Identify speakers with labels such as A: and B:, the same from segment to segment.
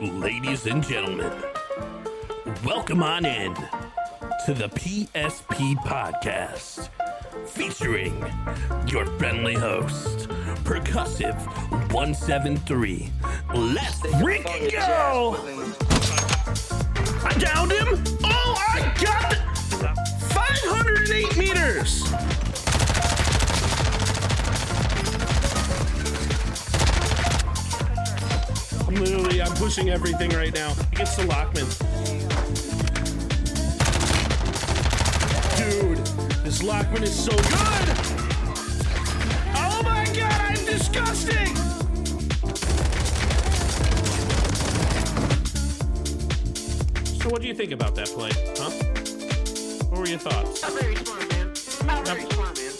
A: Ladies and gentlemen, welcome on in to the PSP podcast, featuring your friendly host, Percussive 173. Let's freaking go! I downed him! Oh, I got it! 508 meters! I'm pushing everything right now. Against the Lockman. Dude, this Lockman is so good! Oh my god, I'm disgusting! So what do you think about that play, huh? What were your thoughts?
B: Not very smart, man. Not very smart, man.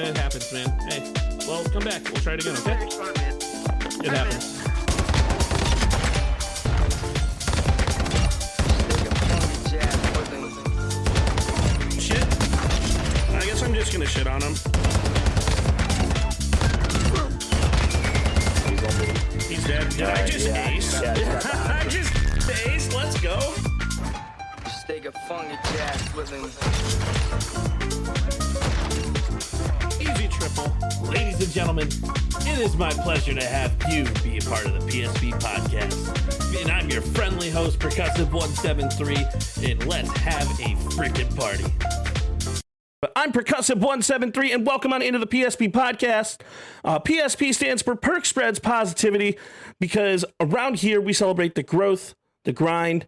A: It happens, man. Hey, well, come back. We'll try it again, okay?
B: Very smart, man.
A: It happens. Shit. I guess I'm just gonna shit on him. He's dead. Did I just ace? I just ace. Let's go.
B: Just take a funky jazz with him.
A: Easy triple. Ladies and gentlemen, it is my pleasure to have you be a part of the PSP podcast. And I'm your friendly host, Percussive 173, and let's have a freaking party. I'm Percussive 173, and welcome on into the PSP podcast. PSP stands for Perk Spreads Positivity, because around here we celebrate the growth, the grind,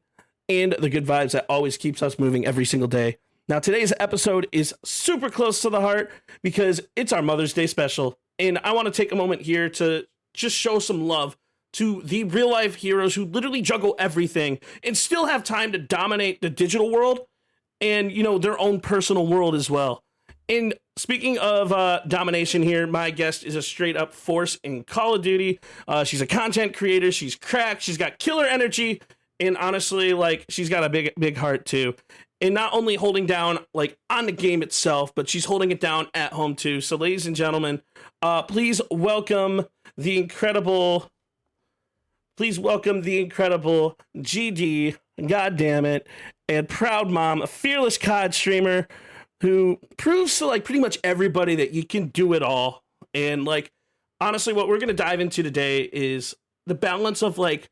A: and the good vibes that always keeps us moving every single day. Now, today's episode is super close to the heart because it's our Mother's Day special, and I want to take a moment here to just show some love to the real life heroes who literally juggle everything and still have time to dominate the digital world and, you know, their own personal world as well. And speaking of domination here, my guest is a straight up force in Call of Duty. She's a content creator. She's cracked. She's got killer energy. And honestly, like, she's got a big heart too. And not only holding down like on the game itself, but she's holding it down at home too. So ladies and gentlemen, please welcome the incredible GD, god damn it, and proud mom, a fearless COD streamer who proves to like pretty much everybody that you can do it all. And like, honestly, what we're going to dive into today is the balance of like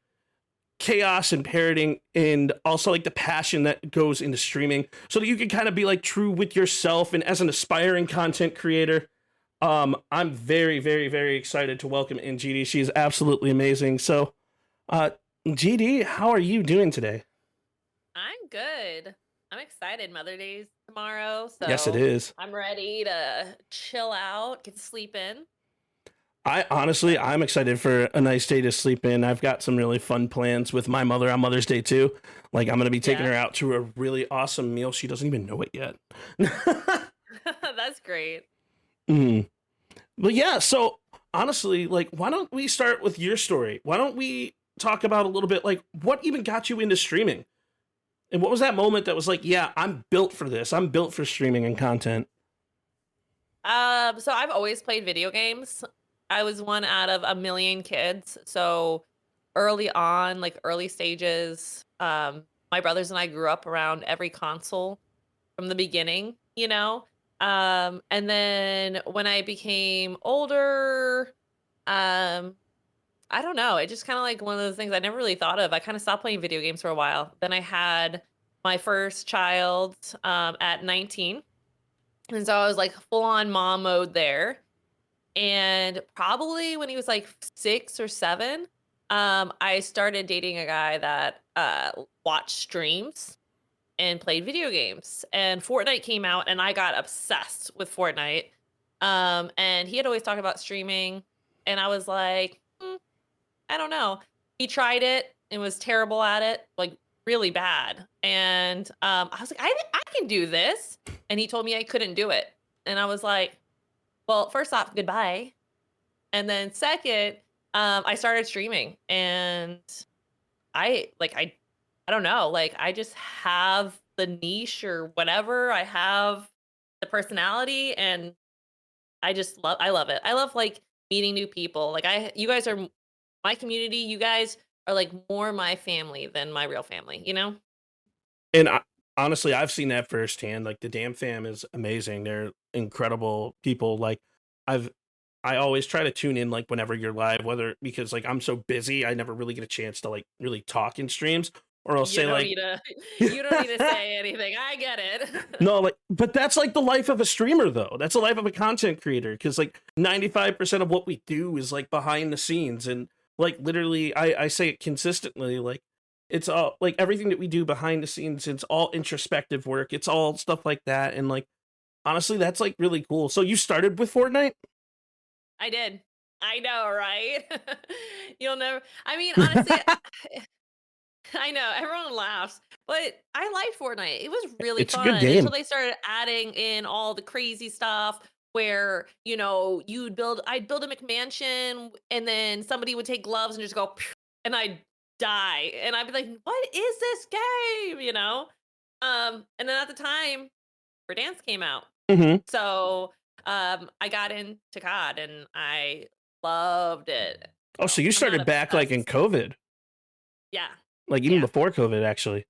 A: chaos and parroting, and also like the passion that goes into streaming, so that you can kind of be like true with yourself. And as an aspiring content creator, I'm very, very, very excited to welcome in GD. She is absolutely amazing. So, GD, how are you doing today?
C: I'm good. I'm excited. Mother Day's tomorrow. So
A: Yes, it is.
C: I'm ready to chill out, get to sleep in.
A: I'm excited for a nice day to sleep in. I've got some really fun plans with my mother on Mother's Day too. Like, I'm going to be taking her out to a really awesome meal. She doesn't even know it yet.
C: That's great.
A: But yeah, so honestly, like, why don't we start with your story? Why don't we talk about a little bit, like, what even got you into streaming? And what was that moment that was like, yeah, I'm built for this. I'm built for streaming and content.
C: So I've always played video games. I was one out of a million kids. So early on, like early stages, my brothers and I grew up around every console from the beginning, you know? And then when I became older, I don't know. It just kind of like one of those things I never really thought of. I kind of stopped playing video games for a while. Then I had my first child at 19. And so I was like full on mom mode there. And probably when he was like 6 or 7, I started dating a guy that watched streams and played video games. And Fortnite came out and I got obsessed with Fortnite. And he had always talked about streaming. And I was like, I don't know. He tried it and was terrible at it, like really bad. And I was like, I can do this. And he told me I couldn't do it. And I was like, well, first off, goodbye. And then second, I started streaming, and I don't know, like I just have the niche or whatever. I have the personality, and I love it. I love like meeting new people. Like you guys are my community. You guys are like more my family than my real family, you know?
A: And honestly, I've seen that firsthand. Like the Damn Fam is amazing. They're incredible people. Like I've I always try to tune in like whenever you're live, whether because like I'm so busy, I never really get a chance to like really talk in streams, or I'll
C: You
A: say
C: don't
A: like
C: need to you don't need to say anything. I get it.
A: no, like, but that's like the life of a streamer, though. That's the life of a content creator, because like 95% of what we do is like behind the scenes, and like literally, I say it consistently, like it's all like everything that we do behind the scenes. It's all introspective work. It's all stuff like that, and like honestly, that's like really cool. So you started with Fortnite?
C: I did. I know, right? You'll never I mean, honestly, I know everyone laughs, but I liked Fortnite. It was really
A: It's a good
C: fun until
A: game.
C: they started adding in all the crazy stuff where, you know, I'd build a McMansion and then somebody would take gloves and just go "Pew," and I'd die. And I'd be like, what is this game? You know? And then at the time, Dance came out.
A: Hmm.
C: So I got into COD and I loved it.
A: Oh, so
C: So
A: you
C: I'm not
A: started back like in
C: obsessed.
A: COVID,
C: Yeah.
A: like even
C: Yeah.
A: before COVID, actually.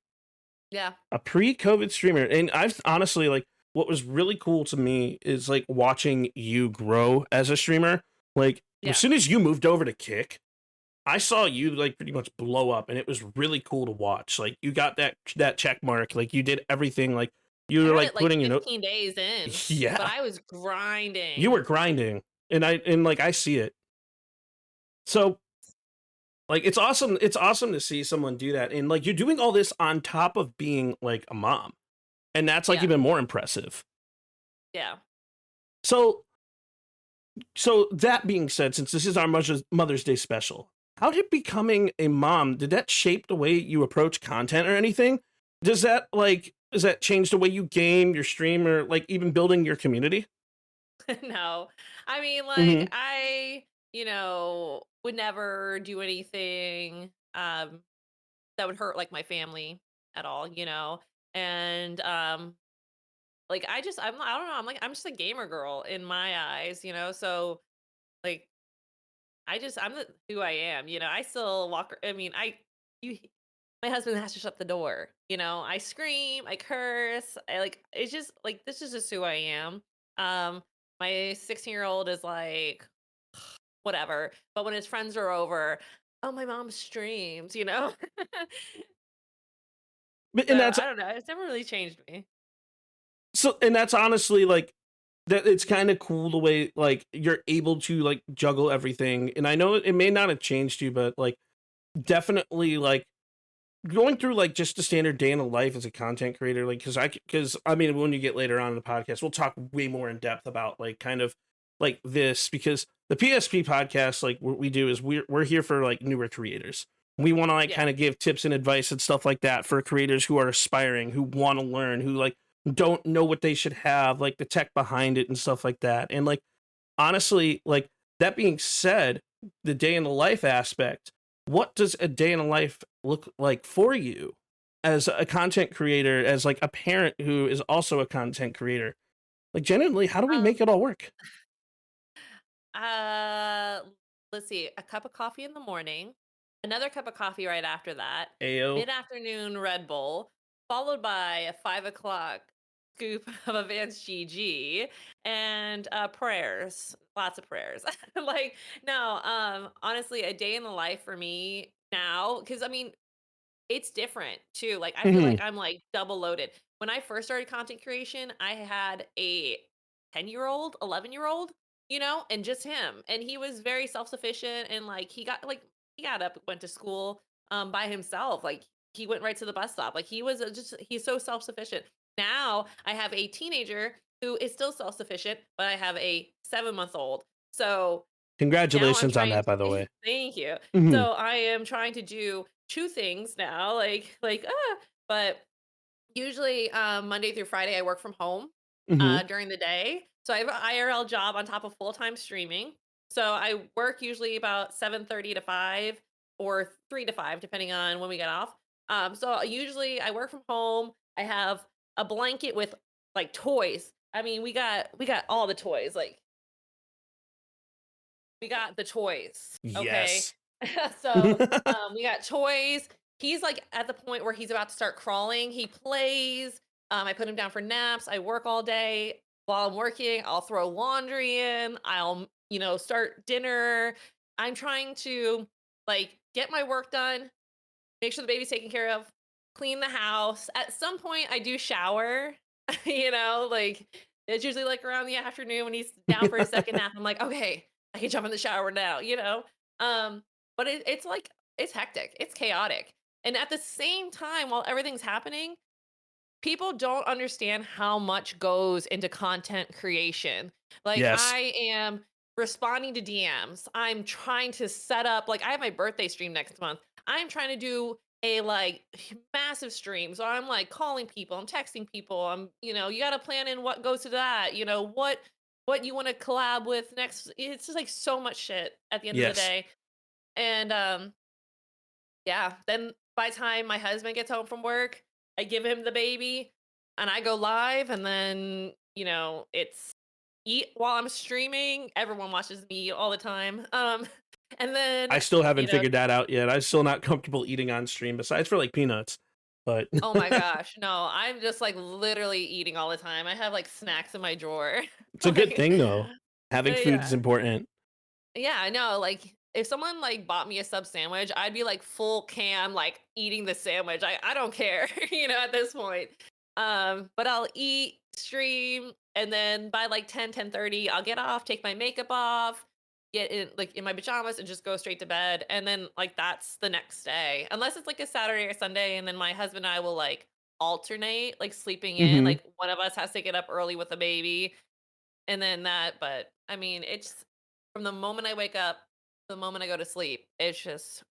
C: Yeah.
A: A pre-COVID streamer. And I've honestly like what was really cool to me is like watching you grow as a streamer. Like as
C: Yeah.
A: soon as you moved over to Kick, I saw you like pretty much blow up, and it was really cool to watch. Like you got that check mark, like you did everything, like you
C: I
A: were
C: had
A: like
C: it like
A: putting your
C: 15 days in, but
A: yeah,
C: I was
A: you
C: grinding.
A: were grinding, and like I see it. So like it's awesome to see someone do that, and like you're doing all this on top of being like a mom, and that's like
C: Yeah.
A: even more impressive.
C: Yeah.
A: So that being said, since this is our Mother's Day special, how did becoming a mom, did that shape the way you approach content or anything? Does that change the way you game, your stream, or like even building your community?
C: No. I mean,
A: Hmm.
C: like would never do anything that would hurt like my family at all, you know. And like I don't know, I'm just a gamer girl in my eyes, you know. So like who I am, you know. I still walk I mean, you my husband has to shut the door, you know. I scream, I curse, I like it's just like this is just who I am. Um my 16-year-old is like whatever, but when his friends are over, oh my mom streams, you know.
A: And
C: So
A: that's
C: I don't know, it's never really changed me.
A: and that's honestly like that. It's kind of cool the way like you're able to like juggle everything. And I know it may not have changed you, but like definitely like going through like just the standard day in the life as a content creator, like because I mean when you get later on in the podcast we'll talk way more in depth about like kind of like this, because the PSP podcast, like what we do is we're here for like newer creators. We want to like
C: Yeah.
A: kind of give tips and advice and stuff like that for creators who are aspiring, who want to learn, who like don't know what they should have, like the tech behind it and stuff like that. And like honestly, like that being said, the day in the life aspect, what does a day in the life look like for you as a content creator, as like a parent who is also a content creator? Like genuinely, how do we make
C: Um
A: it all work?
C: Uh, let's see, a cup of coffee in the morning, another cup of coffee right after that,
A: Ayo.
C: mid-afternoon Red Bull, followed by a 5 o'clock scoop of advanced GG, and prayers, lots of prayers. Like, no, honestly, a day in the life for me now, because I mean, it's different too. Like I feel
A: Hmm.
C: like I'm like double loaded. When I first started content creation, I had a 10-year-old, 11-year-old, you know, and just him. And he was very self-sufficient and like he got up, went to school by himself. Like he went right to the bus stop. Like he's so self-sufficient. Now I have a teenager who is still self-sufficient, but I have a 7-month old. So now I'm
A: Congratulations on
C: trying
A: that, by the
C: to
A: way.
C: thank you.
A: Hmm.
C: So I am trying to do 2 things now, but usually, Monday through Friday, I work from home,
A: Hmm.
C: during the day. So I have an IRL job on top of full-time streaming. So I work usually about 7:30 to 5 or 3 to 5, depending on when we get off. So usually I work from home. I have a blanket with, like, toys. I mean, we got all the toys, like we got the toys, okay?
A: Yes.
C: So, we got toys. He's, like, at the point where he's about to start crawling. He plays. I put him down for naps. I work all day. While I'm working, I'll throw laundry in. I'll, start dinner. I'm trying to, like, get my work done, make sure the baby's taken care of, clean the house. At some point, I do shower, like, it's usually, like, around the afternoon when he's down for a second nap. I'm like, "Okay, I can jump in the shower now," you know? But it's, like, it's hectic, it's chaotic, and at the same time, while everything's happening, people don't understand how much goes into content creation. Like,
A: Yes.
C: I am responding to DMs. I'm trying to set up, like, I have my birthday stream next month. I'm trying to do a like massive stream. So I'm like calling people, I'm texting people. You got to plan in what goes to that, what you want to collab with next. It's just like so much shit at the end of the
A: Yes.
C: day. And yeah, then by the time my husband gets home from work, I give him the baby and I go live and then, it's eat while I'm streaming. Everyone watches me eat all the time. And then,
A: I still
C: you
A: haven't
C: know,
A: figured that out yet. I'm still not comfortable eating on stream, besides for like peanuts. But
C: oh my gosh, no, I'm just like literally eating all the time. I have like snacks in my drawer.
A: it's a good
C: Like,
A: thing though. Having food is
C: yeah.
A: important.
C: Yeah, I know. Like, if someone like bought me a sub sandwich, I'd be like full cam, like eating the sandwich. I don't care, at this point. But I'll eat, stream, and then by like 10:30, I'll get off, take my makeup off, get in like in my pajamas and just go straight to bed. And then like that's the next day. Unless it's like a Saturday or Sunday, and then my husband and I will like alternate, like sleeping in.
A: Hmm.
C: Like one of us has to get up early with the baby and then that, but I mean, it's from the moment I wake up to the moment I go to sleep, it's just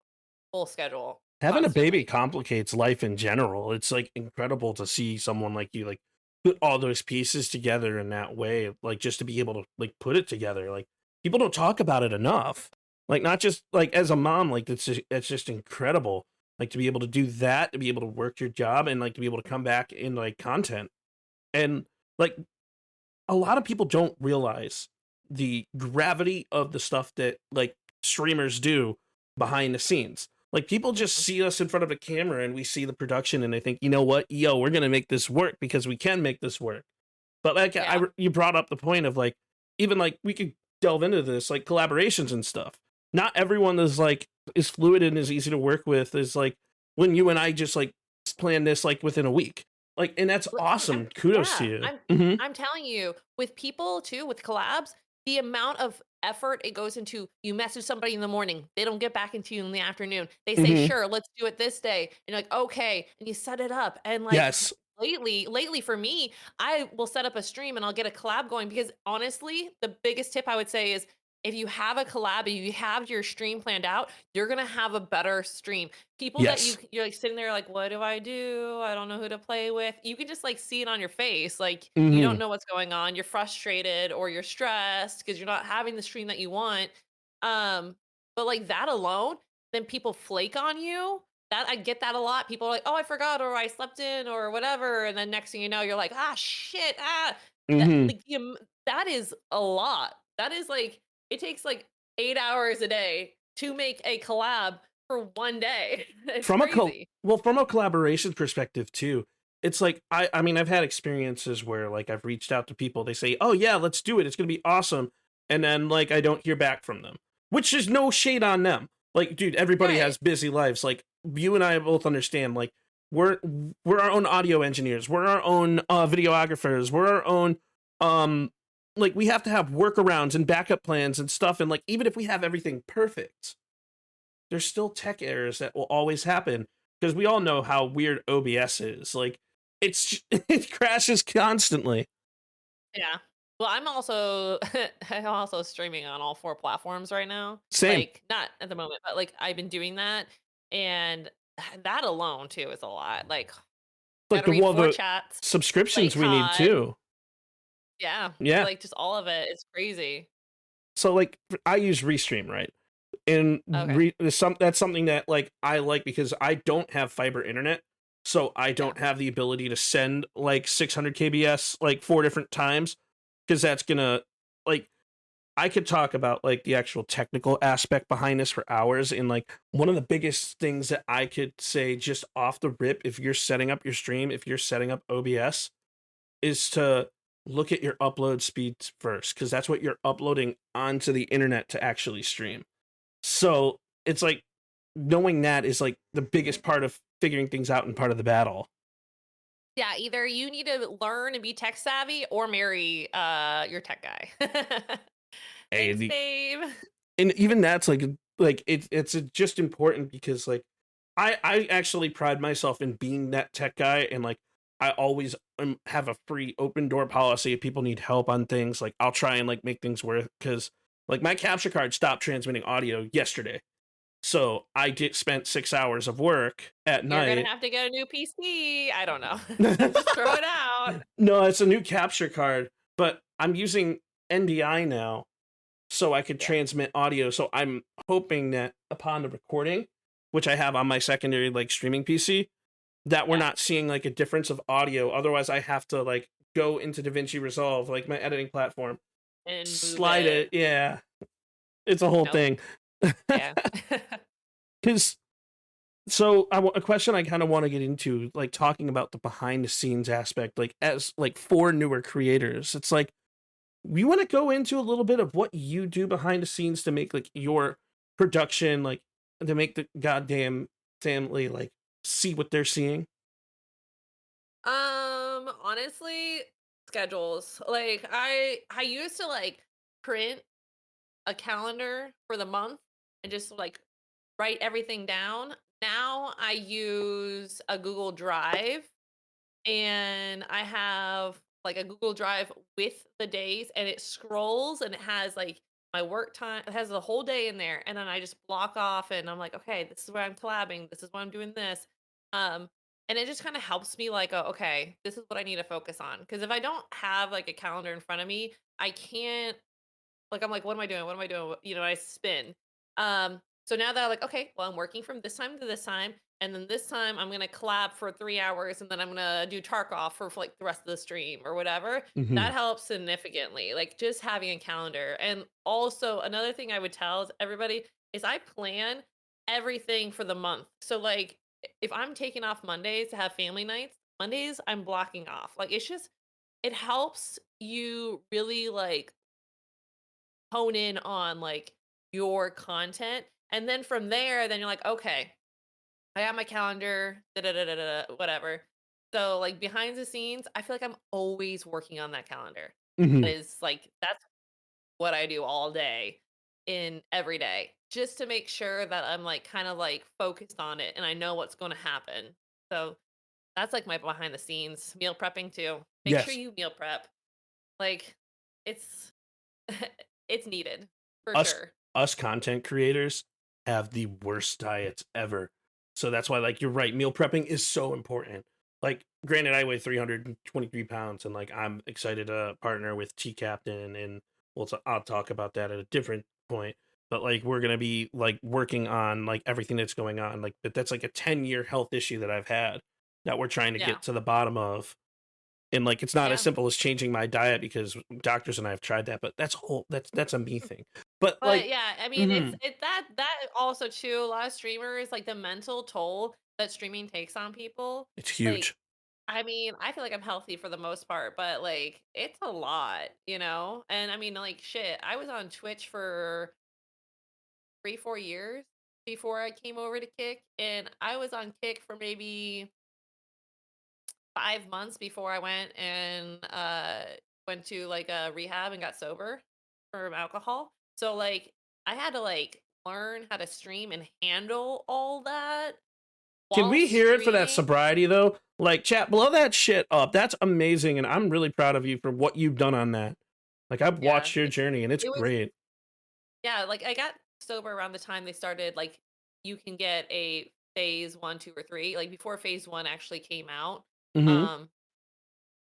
C: full schedule
A: Having a baby
C: constantly.
A: complicates life in general. It's like incredible to see someone like you like put all those pieces together in that way, like just to be able to like put it together. Like people don't talk about it enough. Like not just like as a mom, like it's just incredible. Like to be able to do that, to be able to work your job, and like to be able to come back in like content. And like a lot of people don't realize the gravity of the stuff that like streamers do behind the scenes. Like people just
C: Mhm.
A: see us in front of a camera and we see the production and they think, you know what, yo, we're gonna make this work because we can make this work. But like
C: Yeah.
A: you brought up the point of like even like we could delve into this like collaborations and stuff. Not everyone is fluid and is easy to work with. Is like when you and I just like plan this like within a week. Like and that's
C: I'm
A: awesome. Kudos to
C: yeah,
A: you.
C: I'm
A: Hmm.
C: I'm telling you, with people too, with collabs, the amount of effort it goes into you message somebody in the morning, they don't get back into you in the afternoon. They say,
A: Hmm.
C: "Sure, let's do it this day." And you're like, "Okay." And you set it up. And like
A: Yes.
C: lately for me, I will set up a stream and I'll get a collab going because honestly, the biggest tip I would say is if you have a collab and you have your stream planned out, you're gonna have a better stream. People that
A: Yes.
C: you're like sitting there like, what do I do? I don't know who to play with. You can just like see it on your face. Like you don't
A: Mhm.
C: know what's going on. You're frustrated or you're stressed because you're not having the stream that you want. But like that alone, then people flake on you. That I get that a lot. People are like, "Oh, I forgot," or "I slept in," or whatever, and then next thing you know, you're like, "Ah, shit, ah." That
A: Mhm.
C: like that is a lot. That is like it takes like 8 hours a day to make a collab for one day. It's
A: From a
C: crazy.
A: from a collaboration perspective too, it's like I mean, I've had experiences where like I've reached out to people, they say, "Oh yeah, let's do it. It's going to be awesome." And then like I don't hear back from them, which is no shade on them. Like, dude, everybody
C: Right.
A: has busy lives. Like you and I both understand like we're we're our own audio engineers, we're our own videographers, we're our own um like we have to have workarounds and backup plans and stuff, and like even if we have everything perfect, there's still tech errors that will always happen because we all know how weird OBS is. Like it crashes constantly.
C: Yeah. Well, I'm also I'm also streaming on all 4 platforms right now.
A: Same.
C: Like, not at the moment, but, like, I've been doing that, and that alone too is a lot. Like,
A: Like
C: gotta read 4
A: the
C: chats, play
A: subscriptions we need
C: COD.
A: too.
C: Yeah.
A: Yeah.
C: Like, just all of it. It's crazy.
A: So like I use Restream, right? And
C: Okay.
A: that's something that like I like because I don't have fiber internet. So I
C: Yeah.
A: don't have the ability to send like 600 kbs like 4 different times because that's gonna like I could talk about like the actual technical aspect behind this for hours. And like one of the biggest things that I could say just off the rip, if you're setting up your stream, if you're setting up OBS, is to look at your upload speeds first, because that's what you're uploading onto the internet to actually stream. So it's like knowing that is like the biggest part of figuring things out and part of the battle.
C: Yeah, either you need to learn and be tech savvy or marry your tech guy.
A: Hey,
C: Thanks, babe.
A: and even that's like it's just important because like I actually pride myself in being that tech guy, and like I always have a free open door policy if people need help on things. Like I'll try and like make things work, because like my capture card stopped transmitting audio yesterday, so I did spent 6 hours of work at
C: You're gonna
A: night.
C: have to get a new PC. I don't know. Just throw it out.
A: No, it's a new capture card, but I'm using NDI now so I could
C: Yeah.
A: transmit audio. So I'm hoping that upon the recording, which I have on my secondary like streaming PC, that we're
C: Yeah.
A: not seeing like a difference of audio. Otherwise, I have to like go into DaVinci Resolve, like my editing platform,
C: And move
A: slide
C: it.
A: it. Yeah, it's a whole
C: Nope.
A: thing.
C: Yeah.
A: Because so a question I kind of want to get into, like talking about the behind the scenes aspect, like as like for newer creators, it's like we want to go into a little bit of what you do behind the scenes to make like your production, like to make the goddamn family like see what they're seeing.
C: Honestly, schedules. Like I used to like print a calendar for the month and just like write everything down. Now I use a Google Drive, and I have like a Google Drive with the days, and it scrolls and it has like my work time. It has the whole day in there, and then I just block off and I'm like, okay, this is where I'm collabing. This is why I'm doing this. Um, and it just kind of helps me like, okay, this is what I need to focus on. Because if I don't have like a calendar in front of me, I can't like, I'm like, "What am I doing? What am I doing?" You know, I spin. So now that I'm like, "Okay, well, I'm working from this time to this time, and then this time I'm gonna collab for 3 hours, and then I'm gonna do Tarkov for like, the rest of the stream or whatever."
A: Hmm.
C: That helps significantly, like, just having a calendar. And also, another thing I would tell everybody is I plan everything for the month. So, like, if I'm taking off Mondays to have family nights, Mondays, I'm blocking off. Like, it's just it helps you really, like, hone in on like your content. And then from there, then you're like, okay, I have my calendar, da da da da da, whatever. So like behind the scenes, I feel like I'm always working on that calendar. That
A: Hmm.
C: is like that's what I do all day in every day, just to make sure that I'm like kind of like focused on it and I know what's going to happen. So that's like my behind the scenes meal prepping too. Make sure
A: Yes,
C: you meal prep. Like it's it's needed for
A: us
C: sure.
A: us content creators have the worst diets ever. So that's why like you're right, meal prepping is so important. Like granted, I weigh 323 pounds, and like I'm excited to partner with T Captain, and I'll talk about that at a different point. But like we're gonna be like working on like everything that's going on, like that's like a 10-year health issue that I've had that we're trying to
C: Yeah.
A: get to the bottom of. And like it's not as
C: Yeah.
A: simple as changing my diet, because doctors and I have tried that, but that's a me thing. But
C: But
A: like,
C: yeah, I mean,
A: mhm,
C: that also too, a lot of streamers, like the mental toll that streaming takes on people.
A: it's
C: Like,
A: huge.
C: I mean, I feel like I'm healthy for the most part, but like it's a lot, you know? And I mean, like shit, I was on Twitch for 3, 4 years before I came over to Kick, and I was on Kick for maybe 5 months before I went to like a rehab and got sober from alcohol. So like I had to like learn how to stream and handle all that
A: Can
C: while
A: we hear it for that
C: streaming.
A: sobriety though? Like, chat, blow that shit up. That's amazing, and I'm really proud of you for what you've done on that. Like, I've
C: Yeah.
A: watched your journey, and it's
C: It was
A: great.
C: yeah, like I got sober around the time they started like you can get a phase 1, 2 or 3, like before phase 1 actually came out.
A: Hmm.
C: Um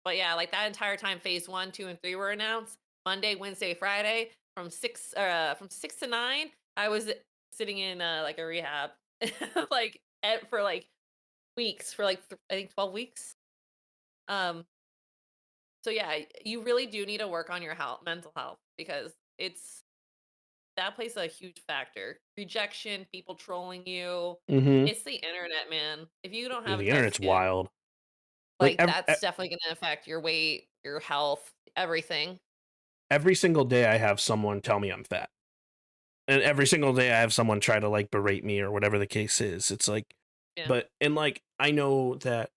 C: But yeah, like that entire time phase 1, 2, and 3 were announced. Monday, Wednesday, Friday from 6 to 9, I was sitting in like a rehab like for like weeks, for like I think 12 weeks. Um so yeah, you really do need to work on your health, mental health, because it's that plays a huge factor. Rejection, people trolling you.
A: Mm-hmm.
C: It's the internet, man. If you don't have a
A: The
C: tough
A: internet's
C: skin,
A: wild. Like
C: like that's definitely gonna affect your weight, your health, everything.
A: every single day I have someone tell me I'm fat. And every single day I have someone try to like berate me or whatever the case is. It's like,
C: Yeah.
A: but and like I know that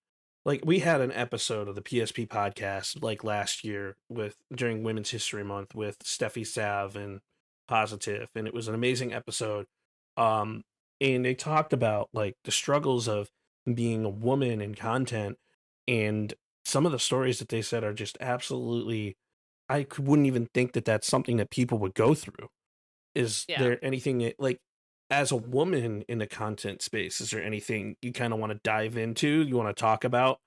A: like we had an episode of the PSP podcast like last year with during Women's History Month with Steffi Sav and Positive, and it was an amazing episode. Um, and they talked about like the struggles of being a woman in content, and some of the stories that they said are just absolutely. Wouldn't even think that that's something that people would go through. Is
C: Yeah.
A: there anything like as a woman in the content space, is there anything you kind of want to dive into, you want to talk about,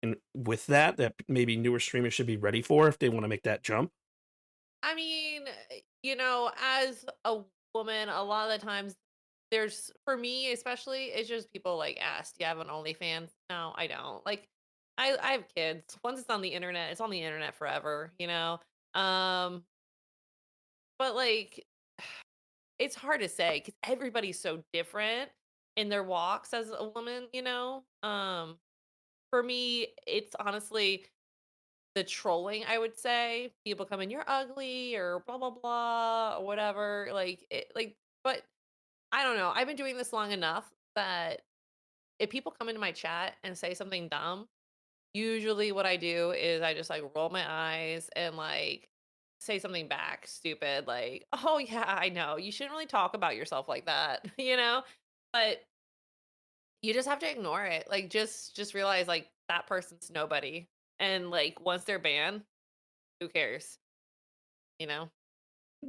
A: and with that maybe newer streamers should be ready for if they want to make that jump?
C: I mean, as a woman, a lot of the times there's for me especially, it's just people like ask, "Do you have an OnlyFans?" No, I don't. Like I have kids. Once it's on the internet, it's on the internet forever, you know? Um, but like it's hard to say because everybody's so different in their walks as a woman, you know? For me, it's honestly the trolling, I would say. People come in, "You're ugly," or blah, blah, blah, or whatever. But I don't know. I've been doing this long enough that if people come into my chat and say something dumb, usually what I do is I just like roll my eyes and like say something back stupid, like, "Oh, yeah, I know. You shouldn't really talk about yourself like that," you know? But you just have to ignore it. Like, just realize, like, that person's nobody. And, like, once they're banned, who cares? You know?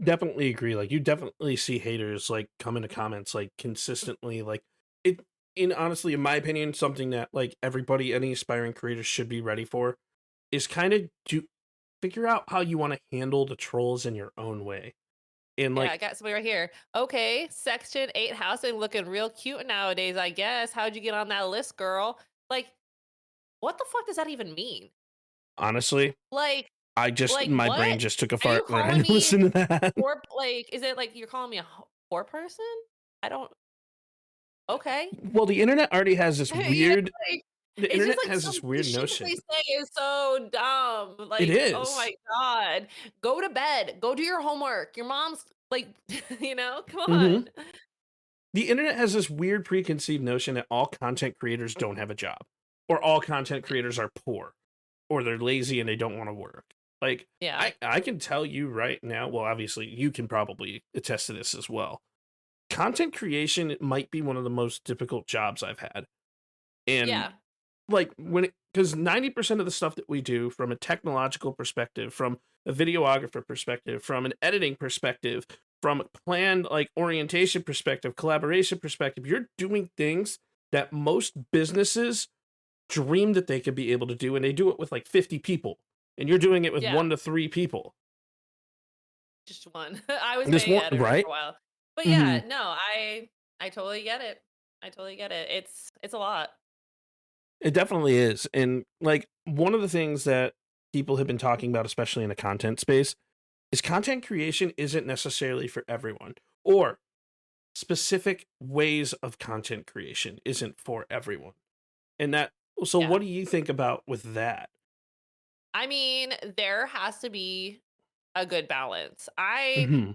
A: Definitely agree. Like you definitely see haters like come into comments like consistently. Like it in honestly, in my opinion, something that like everybody, any aspiring creators should be ready for is kind of to figure out how you want to handle the trolls in your own way. And
C: Yeah,
A: like
C: I got somebody right here. Okay, Section 8 housing looking real cute nowadays, I guess. How'd you get on that list, girl? Like, what the fuck does that even mean?
A: honestly,
C: Like like,
A: my brain
C: what?
A: just took a
C: Are you
A: fart when I
C: calling me
A: listened to that.
C: poor like, is it like you're calling me a poor person? I don't okay.
A: Well, the internet already has this
C: You know,
A: weird
C: like,
A: the
C: it's just
A: internet
C: like
A: has
C: some
A: this
C: of the
A: weird
C: shit that
A: notion.
C: they say is so dumb.
A: It
C: Like, oh my
A: is.
C: god. Go to bed. Go do your homework. Your mom's like, come
A: Mhm.
C: on.
A: The internet has this weird preconceived notion that all content creators don't have a job, or all content creators are poor, or they're lazy and they don't want to work. Like
C: Yeah.
A: I can tell you right now, well obviously you can probably attest to this as well. Content creation might be one of the most difficult jobs I've had. And
C: Yeah.
A: like when it because 90% of the stuff that we do from a technological perspective, from a videographer perspective, from an editing perspective, from a planned like orientation perspective, collaboration perspective, you're doing things that most businesses dream that they could be able to do, and they do it with like 50 people, and you're doing it with
C: Yeah.
A: 1 to 3 people.
C: Just one. I was
A: This
C: paying
A: one,
C: editor
A: right?
C: for a while. But
A: Hmm.
C: yeah, no, I totally get it. I totally get it. It's a lot.
A: It definitely is. And like one of the things that people have been talking about, especially in the content space, is content creation isn't necessarily for everyone, or specific ways of content creation isn't for everyone. And that, so
C: Yeah.
A: what do you think about with that?
C: I mean, there has to be a good balance. I
A: Hmm.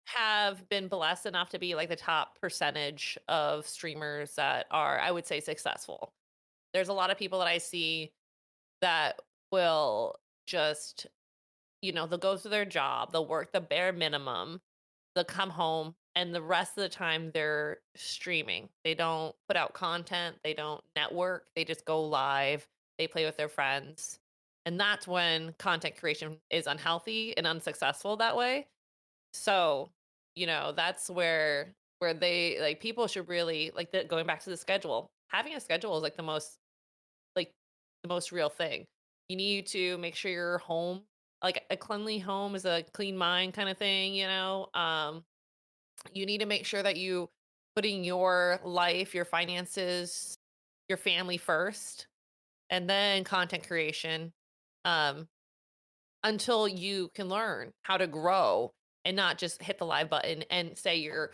C: have been blessed enough to be like the top percentage of streamers that are, I would say, successful. There's a lot of people that I see that will just, they'll go through their job, they'll work the bare minimum, they'll come home, and the rest of the time they're streaming. They don't put out content, they don't network, they just go live, they play with their friends. And that's when content creation is unhealthy and unsuccessful that way. So, that's where they like people should really like going back to the schedule. Having a schedule is like the most real thing. You need to make sure your home, like a cleanly home is a clean mind kind of thing. You need to make sure that you putting your life, your finances, your family first, and then content creation. Um until you can learn how to grow and not just hit the live button and say you're,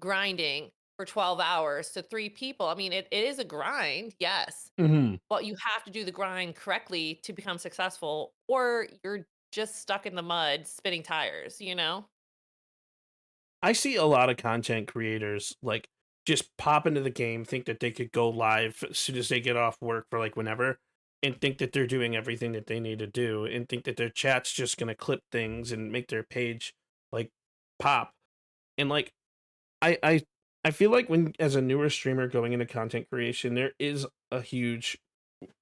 C: grinding for 12 hours to 3 people. I mean, it is a grind, yes,
A: Hmm.
C: but you have to do the grind correctly to become successful, or you're just stuck in the mud spinning tires, you know?
A: I see a lot of content creators like just pop into the game, think that they could go live as soon as they get off work for like whenever, and think that they're doing everything that they need to do, and think that their chat's just gonna clip things and make their page like pop. And like I I I feel like when as a newer streamer going into content creation, there is a huge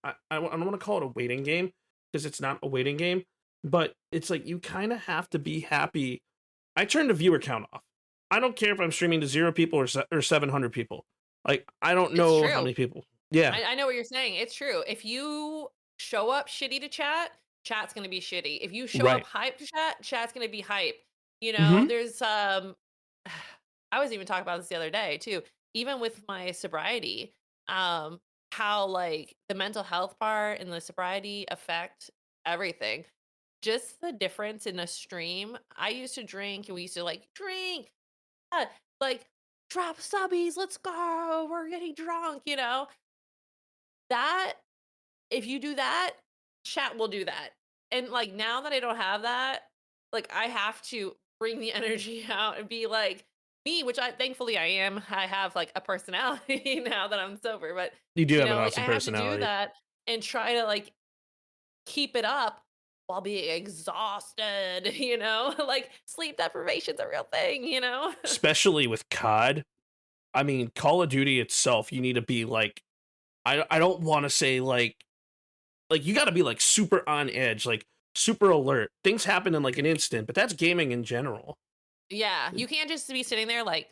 A: I don't want to call it a waiting game because it's not a waiting game, but it's like you kind of have to be happy. I turn the viewer count off. I don't care if I'm streaming to 0 people or 700 people. Like I don't
C: It's
A: know how
C: true.
A: many people. Yeah,
C: I know what you're saying. It's true. If you show up shitty to chat, chat's gonna be shitty. If you show up
A: right.
C: hype to chat, chat's gonna be hype.
A: Hmm.
C: There's I was even talking about this the other day too. Even with my sobriety, how like the mental health part and the sobriety affect everything. Just the difference in a stream. I used to drink and we used to like drink, uh, like drop subbies, let's go, we're getting drunk, that if you do that, chat will do that. And like now that I don't have that, like I have to bring the energy out and be like me, which I thankfully I am. I have like a personality now that I'm sober, but
A: You do have an
C: like I
A: awesome
C: have to do
A: personality.
C: that and try to like keep it up while being exhausted, like sleep deprivation's a real thing.
A: Especially with COD. I mean, Call of Duty itself, you need to be like I don't want to say like you got to be like super on edge, like super alert. Things happen in like an instant, but that's gaming in general.
C: Yeah, you can't just be sitting there like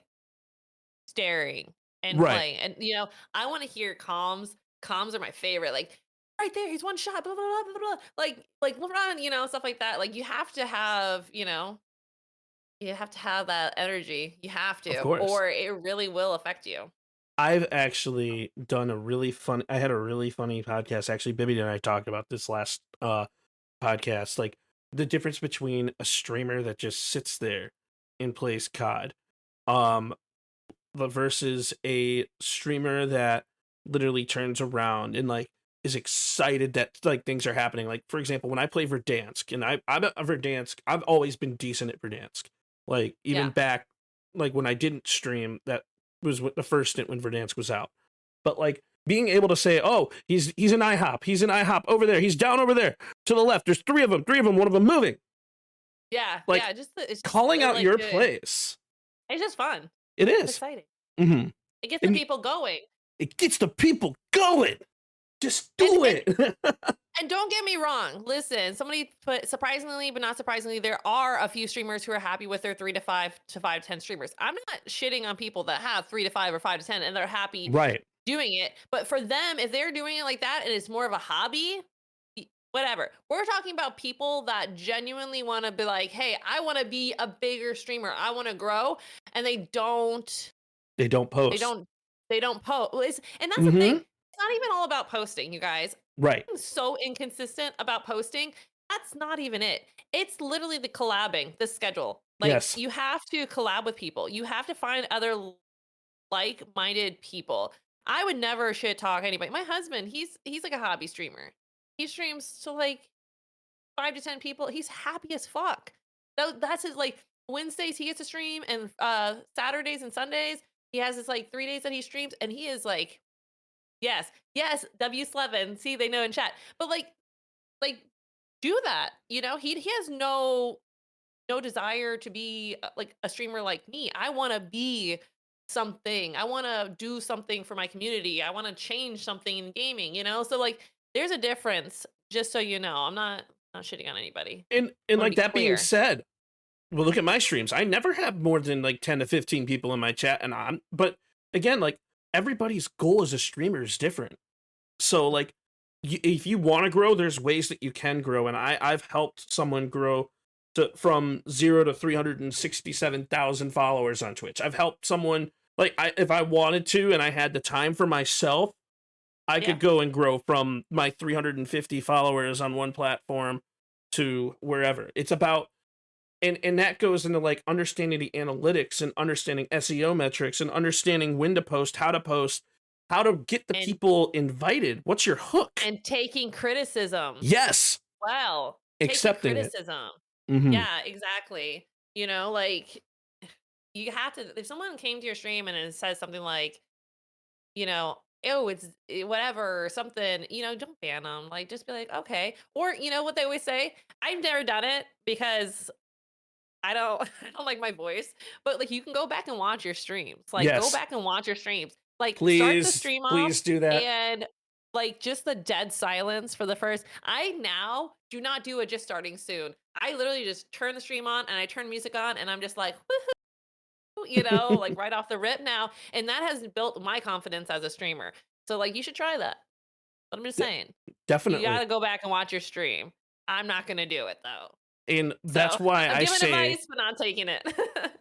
C: staring and
A: Right.
C: playing. And I want to hear comms. Comms are my favorite. Like right there, he's one shot. Blah blah blah blah blah. Like run, stuff like that. Like you have to have, you have to have that energy. You have
A: Of
C: to,
A: course.
C: or it really will affect you.
A: I've actually done a really fun I had a really funny podcast. Actually, Bibby and I talked about this last podcast. Like the difference between a streamer that just sits there and plays COD, um, versus a streamer that literally turns around and like is excited that like things are happening. Like for example, when I play Verdansk, and I'm a Verdansk, I've always been decent at Verdansk. Like even
C: Yeah.
A: back like when I didn't stream, that was the first stint when Verdansk was out. But like being able to say, "Oh, he's an IHOP. He's an IHOP over there. He's down over there to the left. There's three of them. Three of them. One of them moving."
C: Yeah.
A: Like
C: Yeah. It's just
A: calling out
C: like
A: your place.
C: it's just fun.
A: It
C: It's
A: is.
C: exciting.
A: Mm-hmm.
C: It gets the
A: And
C: people going.
A: it gets the people going. Just
C: And
A: do
C: and
A: it.
C: And don't get me wrong. Listen, somebody put surprisingly, but not surprisingly, there are a few streamers who are happy with their 3 to 5 to 5 to 10 streamers. I'm not shitting on people that have 3 to 5 or 5 to 10 and they're happy
A: Right.
C: doing it. But for them, if they're doing it like that and it's more of a hobby, whatever. We're talking about people that genuinely want to be like, hey, I want to be a bigger streamer. I want to grow. And
A: They don't
C: they
A: post.
C: don't, they don't post. And that's the thing.
A: Mm-hmm.
C: It's not even all about posting, you guys.
A: Right.
C: I'm so inconsistent about posting. That's not even it. It's literally the collabing, the schedule. Like
A: Yes.
C: you have to collab with people. You have to find other like-minded people. I would never shit talk anybody. My husband, he's like a hobby streamer. He streams to like 5 to 10 people. He's happy as fuck. That's his like Wednesdays he gets to stream and Saturdays and Sundays he has his like 3 days that he streams and he is like yes, yes, W11. See, they know in chat. But like do that. He has no desire to be like a streamer like me. I want to be something. I want to do something for my community. I want to change something in gaming. So like there's a difference just so you know. I'm not shitting on anybody.
A: And
C: I want
A: like
C: to be
A: that being
C: clear.
A: said, well, look at my streams. I never have more than like 10 to 15 people in my chat, and but again, like everybody's goal as a streamer is different. So like if you want to grow, there's ways that you can grow, and I've helped someone grow from 0 to 367,000 followers on Twitch. I've helped someone like if I wanted to and I had the time for myself, I
C: Yeah.
A: could go and grow from my 350 followers on one platform to wherever. It's about And that goes into like understanding the analytics and understanding SEO metrics and understanding when to post, how to get the
C: And
A: people invited. What's your hook?
C: taking criticism.
A: Yes,
C: Well, taking
A: accepting it.
C: criticism.
A: Hmm.
C: Yeah, exactly. You know, like you have to if someone came to your stream and it says something like, oh, it's whatever or something, don't ban them. Like just be like, okay. Or you know what they always say? I've never done it because I don't I don't like my voice, but like you can go back and watch your streams. Like go
A: Yes,
C: back and watch your streams. Like start the
A: please,
C: stream off
A: please do that.
C: and like just the dead silence for the first. I now do not do it just starting soon. I literally just turn the stream on and I turn music on and I'm just like, woohoo, like right off the rip now. And that has built my confidence as a streamer. So like you should try that. But I'm just
A: De-
C: saying, you
A: Definitely.
C: gotta go back and watch your stream. I'm not gonna do it though.
A: And
C: So I'm giving advice, but not taking it.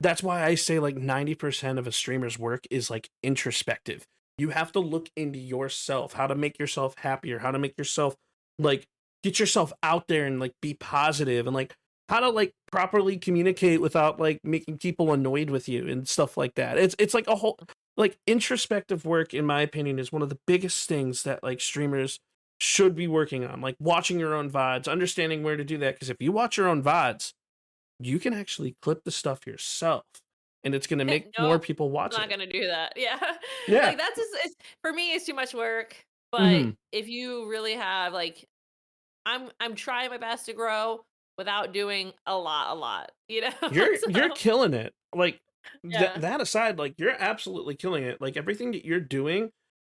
A: that's why I say like 90% of a streamer's work is like introspective. You have to look into yourself, how to make yourself happier, how to make yourself like get yourself out there and like be positive and like how to like properly communicate without like making people annoyed with you and stuff like that. It's like a whole like introspective work in my opinion is one of the biggest things that like streamers should be working on. Like watching your own VODs, understanding where to do that because if you watch your own VODs, you can actually clip the stuff yourself and it's going to make more
C: Nope,
A: people watch
C: not
A: it.
C: gonna do that. Yeah.
A: Yeah.
C: Like, that's just it's for me, it's too much work, but
A: Hmm.
C: if you really have, like I'm trying my best to grow without doing a lot, you know?
A: You're
C: So,
A: killing it. Like
C: yeah.
A: that aside, like you're absolutely killing it. Like everything that you're doing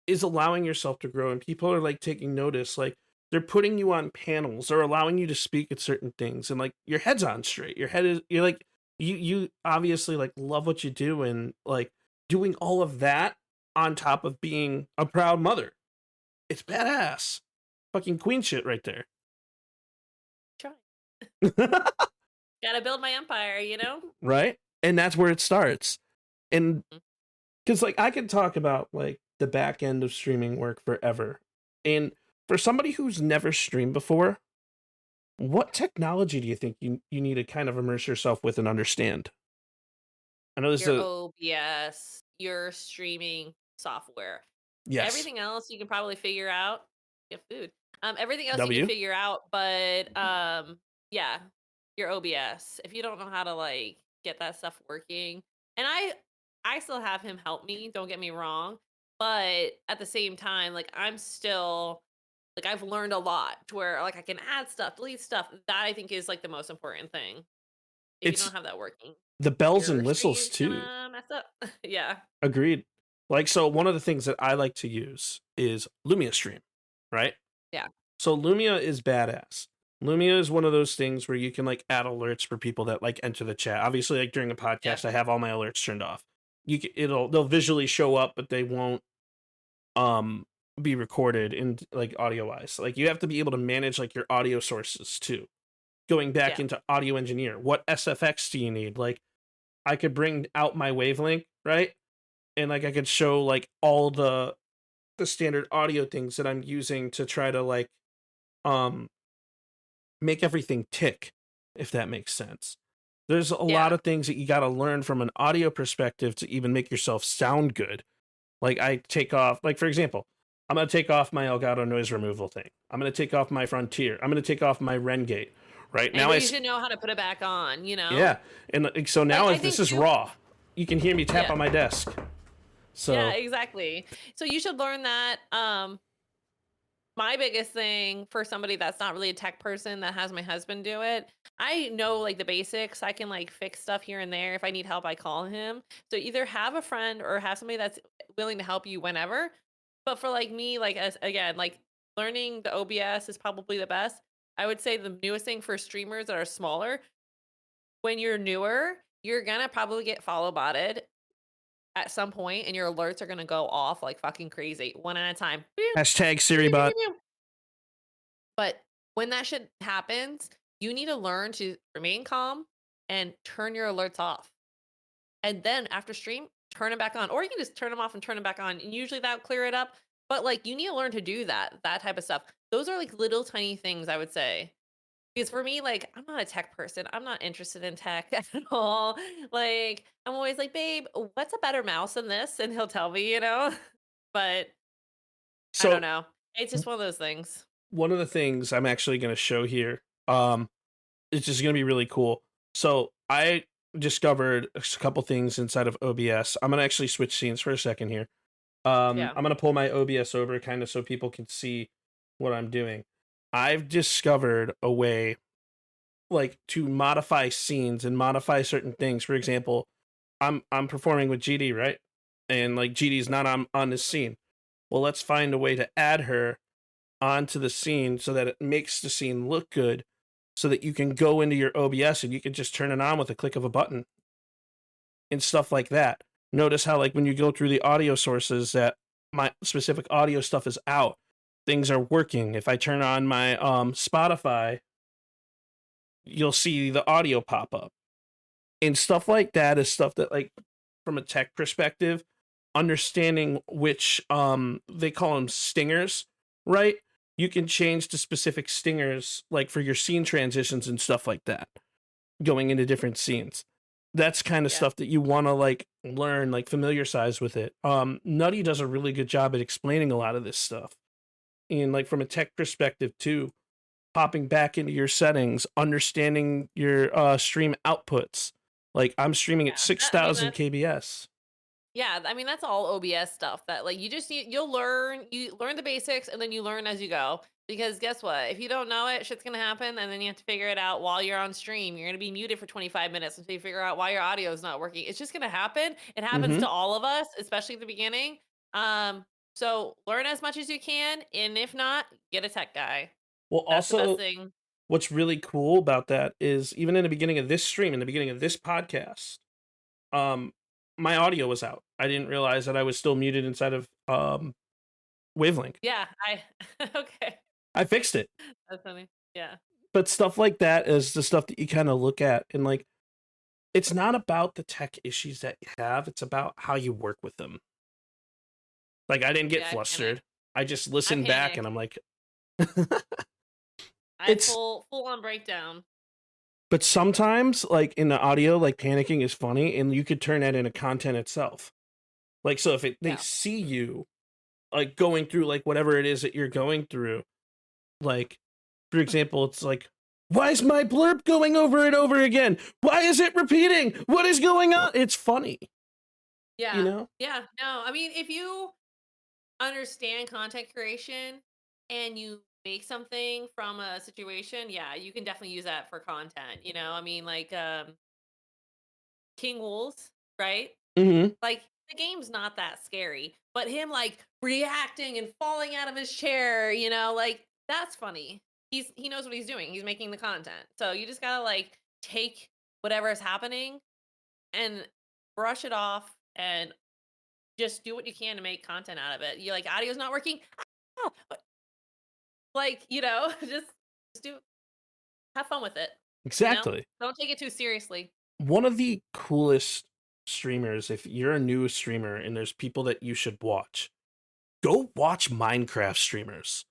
A: is allowing yourself to grow and people are like taking notice. Like they're putting you on panels or allowing you to speak at certain things and like your head's on straight. Your head is you're like you obviously like love what you do and like doing all of that on top of being a proud mother. It's badass. Fucking queen shit right there.
C: Try. Gotta build my empire, you know?
A: Right? And that's where it starts. And
C: Mm.
A: because like I could talk about like the back end of streaming work forever. And for somebody who's never streamed before, what technology do you think you need to kind of immerse yourself with and understand? I know this is
C: Your
A: a
C: OBS, your streaming software.
A: yes.
C: Everything else you can probably figure out. Get food. Everything else you can
A: W.
C: figure out, but yeah, your OBS. If you don't know how to like get that stuff working, and I still have him help me. Don't get me wrong, but at the same time, like I'm still like I've learned a lot to where like I can add stuff, delete stuff. That I think is like the most important thing. If you
A: It's
C: don't have that working,
A: the bells and
C: your
A: whistles
C: stream's
A: too.
C: gonna mess up. Yeah,
A: Agreed. Like so one of the things that I like to use is Lumia Stream, right?
C: yeah,
A: So Lumia is badass. Lumia is one of those things where you can like add alerts for people that like enter the chat. Obviously, like during a
C: yeah,
A: podcast, I have all my alerts turned off. They'll visually show up, but they won't um be recorded in like audio wise. Like you have to be able to manage like your audio sources too. Going back
C: yeah,
A: into audio engineer, what SFX do you need? Like I could bring out my wavelength, right? And like I could show like all the standard audio things that I'm using to try to like um make everything tick, if that makes sense. There's a lot
C: yeah.
A: of things that you got to learn from an audio perspective to even make yourself sound good. Like I take off, like for example, I'm going to take off my Elgato noise removal thing. I'm going to take off my Frontier. I'm going to take off my Rengate. Right now,
C: But you should know how to put it back on, you know?
A: yeah, and like, so
C: Like,
A: now
C: I
A: if this
C: think
A: is
C: too
A: raw, you can hear me tap
C: yeah.
A: on my desk.
C: Yeah,
A: So
C: exactly. So you should learn that. My biggest thing for somebody that's not really a tech person that has my husband do it, I know like the basics. I can like fix stuff here and there. If I need help, I call him. So either have a friend or have somebody that's willing to help you whenever. But for like me, like as again, like learning the OBS is probably the best. I would say the newest thing for streamers that are smaller, when you're newer, you're gonna probably get follow botted at some point and your alerts are gonna go off like fucking crazy, one at a time. Pew,
A: hashtag
C: pew,
A: Siri
C: pew, pew,
A: bot.
C: pew. But when that shit happens, you need to learn to remain calm and turn your alerts off. And then after stream, turn them back on. Or you can just turn them off and turn them back on. And usually that'll clear it up. But like you need to learn to do that type of stuff. Those are like little tiny things I would say Because for me, like, I'm not a tech person. I'm not interested in tech at all. Like, I'm always like, babe, what's a better mouse than this? And he'll tell me, But I don't
A: So
C: know. It's just one of those things.
A: one of the things I'm actually going to show here, it's just going to be really cool. So I discovered a couple things inside of OBS. I'm going to actually switch scenes for a second here.
C: Yeah.
A: I'm going to pull my OBS over kind of so people can see what I'm doing. I've discovered a way like to modify scenes and modify certain things. For example, I'm performing with GD, right? And like GD's not on this scene. Well, let's find a way to add her onto the scene so that it makes the scene look good so that you can go into your OBS and you can just turn it on with a click of a button and stuff like that. Notice how like when you go through the audio sources that my specific audio stuff is out, things are working. If I turn on my Spotify, you'll see the audio pop up. And stuff like that is stuff that like from a tech perspective, understanding which they call them stingers, right? You can change to specific stingers like for your scene transitions and stuff like that, going into different scenes. That's kind of
C: Yeah.
A: stuff that you want to like learn, like familiarize with it. Nutty does a really good job at explaining a lot of this stuff. And like from a tech perspective too, popping back into your settings, understanding your stream outputs. Like I'm streaming at
C: Yeah. I mean,
A: 6,000 kbs.
C: yeah, I mean, that's all OBS stuff that like you'll learn, you learn the basics and then you learn as you go. Because guess what? If you don't know it, shit's gonna happen and then you have to figure it out while you're on stream. You're gonna be muted for 25 minutes until you figure out why your audio is not working. It's just gonna happen. It happens
A: Mm-hmm.
C: to all of us, especially at the beginning. So learn as much as you can, and if not, get a tech guy.
A: Well,
C: That's the best
A: also,
C: thing.
A: what's really cool about that is even in the beginning of this stream, in the beginning of this podcast, um, my audio was out. I didn't realize that I was still muted inside of Wavelength.
C: Yeah, I okay.
A: I fixed it.
C: That's funny. Yeah.
A: But stuff like that is the stuff that you kind of look at and like it's not about the tech issues that you have, it's about how you work with them. Like I didn't get
C: Yeah, I
A: flustered.
C: panic.
A: I just
C: I
A: listened back
C: panic.
A: and I'm like
C: I
A: it's
C: full on breakdown.
A: but sometimes like in the audio like panicking is funny and you could turn that into content itself. Like so if they
C: Yeah.
A: see you like going through like whatever it is that you're going through, like for example, it's like why is my blurb going over and over again? Why is it repeating? What is going on? It's funny, you
C: Yeah.
A: know?
C: Yeah. No, I mean, if you understand content creation and you make something from a situation, yeah, you can definitely use that for content. I mean, like King Wolves, right?
A: Mm-hmm.
C: Like the game's not that scary, but him like reacting and falling out of his chair, like that's funny. He knows what he's doing. He's making the content. So you just gotta like take whatever is happening and brush it off and just do what you can to make content out of it. You like audio's not working. Like, just do have fun with it.
A: Exactly.
C: Don't take it too seriously.
A: One of the coolest streamers, if you're a new streamer and there's people that you should watch, go watch Minecraft streamers.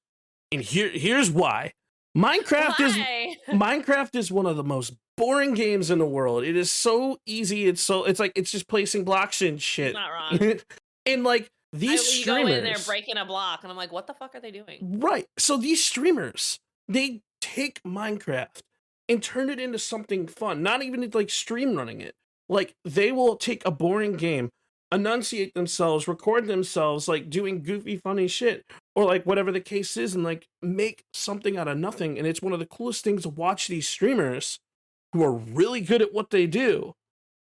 A: And here's why.
C: Why?
A: Minecraft is one of the most boring games in the world. It is so easy. It's like it's just placing blocks and
C: He's
A: shit.
C: not wrong.
A: And like these
C: You go in there
A: streamers,
C: breaking a block, and I'm like, what the fuck are they doing?
A: right? So these streamers, they take Minecraft and turn it into something fun. Not even like stream running it. Like they will take a boring game, enunciate themselves, record themselves like doing goofy funny shit or like whatever the case is and like make something out of nothing. And it's one of the coolest things to watch these streamers who are really good at what they do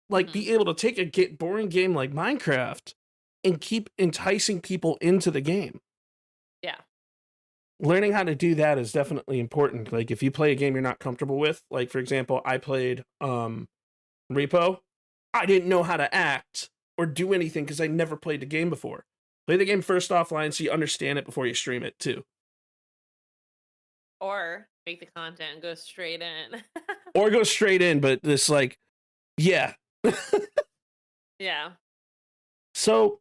A: like be able to take a boring game like Minecraft and keep enticing people into the game.
C: Yeah.
A: Learning how to do that is definitely important. Like if you play a game you're not comfortable with, like for example, I played Repo. I didn't know how to act or do anything because I never played the game before. Play the game first offline so you understand it before you stream it too.
C: Or make the content and go straight in.
A: Or go straight in, but this like, yeah.
C: Yeah.
A: So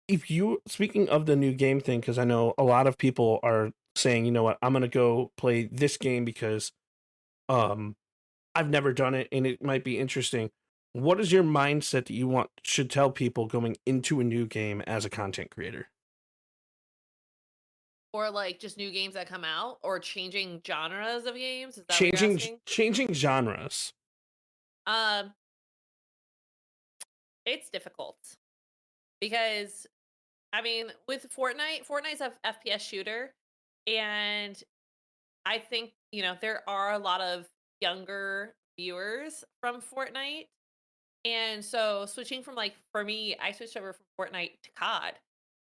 A: if you, speaking of the new game thing, because I know a lot of people are saying, you know what, I'm going to go play this game because Um, I've never done it, and it might be interesting. What is your mindset that you want should tell people going into a new game as a content creator?
C: Or like just new games that come out or changing genres of games? Is that what you're
A: Changing
C: asking?
A: changing genres.
C: Um, it's difficult because I mean, with Fortnite's a FPS shooter, and I think, there are a lot of younger viewers from Fortnite. And so switching from like for me, I switched over from Fortnite to COD.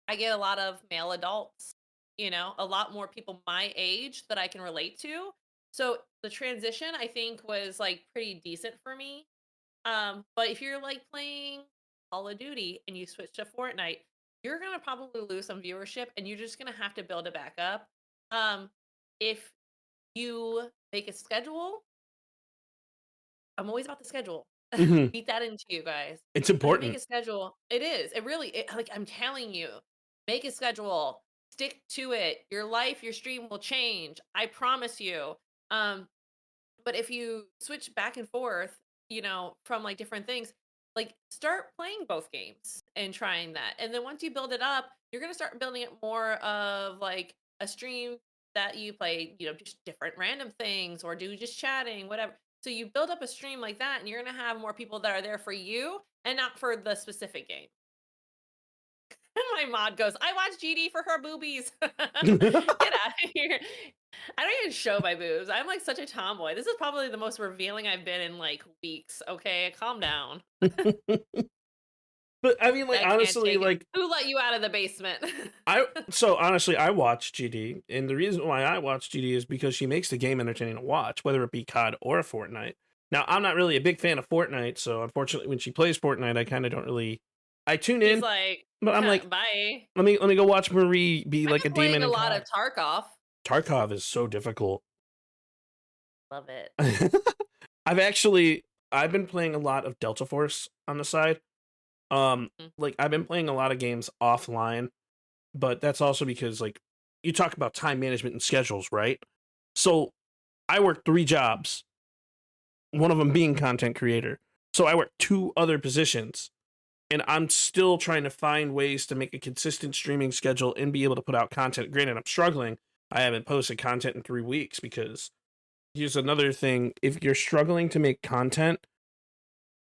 C: I get a lot of male adults, a lot more people my age that I can relate to. So the transition I think was like pretty decent for me. But if you're like playing Call of Duty and you switch to Fortnite, you're gonna probably lose some viewership and you're just gonna have to build it back up. If you make a schedule, I'm always about the schedule.
A: Mhm.
C: Beat that into you guys.
A: It's
C: When you make
A: important.
C: a schedule, it is. It really, like I'm telling you, make a schedule, stick to it. Your life, your stream will change. I promise you. Um, but if you switch back and forth, from like different things, like start playing both games and trying that. And then once you build it up, you're going to start building it more of like a stream that you play, just different random things or do just chatting, whatever. So you build up a stream like that and you're going to have more people that are there for you and not for the specific game. My mod goes, I watch GD for her boobies. Get out of here. I don't even show my boobs. I'm like such a tomboy. This is probably the most revealing I've been in like weeks. Okay, calm down.
A: But I mean, like,
C: I can't
A: honestly,
C: take it.
A: like,
C: Who let you out of the basement?
A: I watch GD, and the reason why I watch GD is because she makes the game entertaining to watch, whether it be COD or Fortnite. Now, I'm not really a big fan of Fortnite, so unfortunately, when she plays Fortnite, I kind of don't really. I tune
C: He's
A: in,
C: like,
A: but I'm like,
C: bye.
A: let me go watch Marie be
C: I've
A: like a
C: been playing
A: demon
C: a
A: in
C: lot of
A: COD.
C: Tarkov.
A: Tarkov is so difficult.
C: Love it.
A: I've been playing a lot of Delta Force on the side.
C: Mm.
A: Like I've been playing a lot of games offline, but that's also because like you talk about time management and schedules, right? So I work 3 jobs, one of them being content creator. So I work 2 other positions, and I'm still trying to find ways to make a consistent streaming schedule and be able to put out content. Granted, I'm struggling. I haven't posted content in 3 weeks because here's another thing. If you're struggling to make content,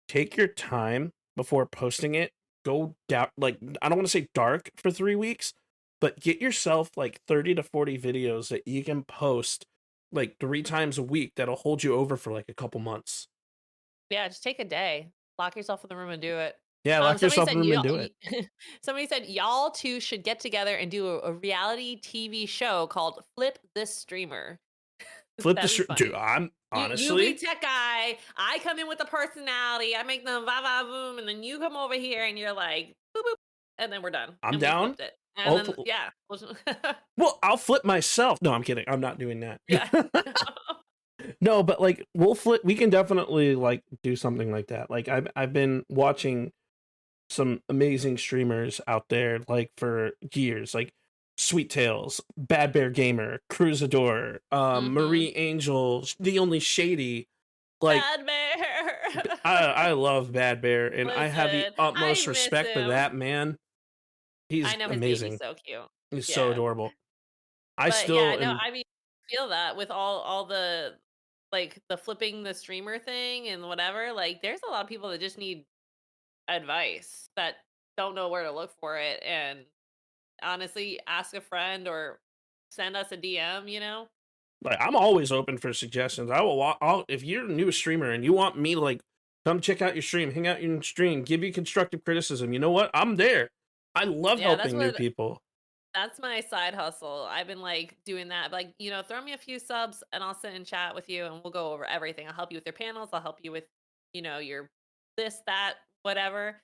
A: take your time before posting it. Go down, like, I don't want to say dark for 3 weeks, but get yourself like 30 to 40 videos that you can post like 3 times a week that'll hold you over for like a couple months.
C: Yeah, just take a day. Lock yourself in the room and do it.
A: Yeah, lock
C: Somebody
A: yourself in
C: said
A: the room and
C: y'all,
A: do it.
C: somebody said y'all two should get together and do a reality TV show called Flip This Streamer.
A: Flip the
C: That'd be
A: street, dude.
C: funny.
A: I'm
C: You be
A: honestly,
C: tech guy. I come in with the personality. I make them va va boom, and then you come over here and you're like boop boop, and then we're done,
A: I'm
C: and we
A: down.
C: flipped it, and then
A: Hopefully,
C: yeah,
A: well, I'll flip myself. No, I'm kidding. I'm not doing that.
C: yeah.
A: No, but like we'll flip. We can definitely like do something like that. Like I've been watching some amazing streamers out there, like for years, like Sweet Tails, Bad Bear Gamer, Cruzador,
C: hmm
A: Marie Angel, the only Shady. Like
C: Bad bear.
A: I love Bad Bear, and I have the
C: Listen, I
A: utmost
C: miss
A: respect for
C: him.
A: that man.
C: I
A: He's
C: know his baby's
A: amazing.
C: so cute.
A: He's so
C: Yeah.
A: adorable. I
C: But yeah,
A: still
C: no,
A: am.
C: I mean, feel that with all the like the flipping the streamer thing and whatever, like there's a lot of people that just need advice that don't know where to look for it and honestly ask a friend or send us a DM.
A: Like I'm always open for suggestions. I will. If you're a new streamer and you want me to like come check out your stream, hang out in your stream, give you constructive criticism. You know what? I'm there. I love
C: Yeah, that's
A: helping new
C: what
A: people.
C: that's my side hustle. I've been like doing that. Like, throw me a few subs and I'll sit and chat with you and we'll go over everything. I'll help you with your panels. I'll help you with, your this, that, whatever.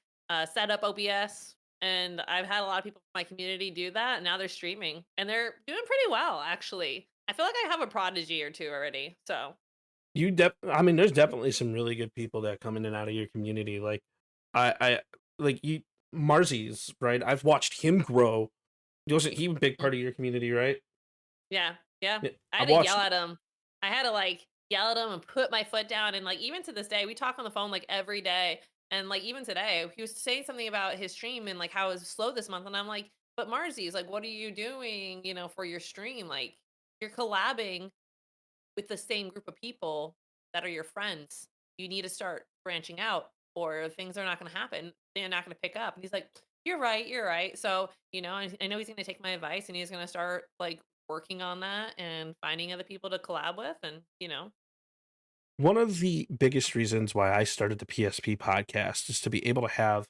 C: Set up OBS. And I've had a lot of people from my community do that. And now they're streaming and they're doing pretty well, actually. I feel like I have a prodigy or two already. So
A: I mean, there's definitely some really good people that come in and out of your community. Like, I like you, Marzies, right? I've watched him grow. Wasn't he a big
C: mm,
A: part of your community, right?
C: yeah, yeah.
A: Yeah,
C: I
A: I
C: had to yell
A: watched.
C: at him. I had to like yell at him and put my foot down. And like even to this day, we talk on the phone like every day. And like even today, he was saying something about his stream and like how it was slow this month. And I'm like, but Marzi's like, what are you doing, for your stream? Like you're collabing with the same group of people that are your friends. You need to start branching out or things are not going to happen. They're not going to pick up. And he's like, you're right. You're right. So, I know he's going to take my advice and he's going to start like working on that and finding other people to collab with. And.
A: One of the biggest reasons why I started the PSP podcast is to be able to have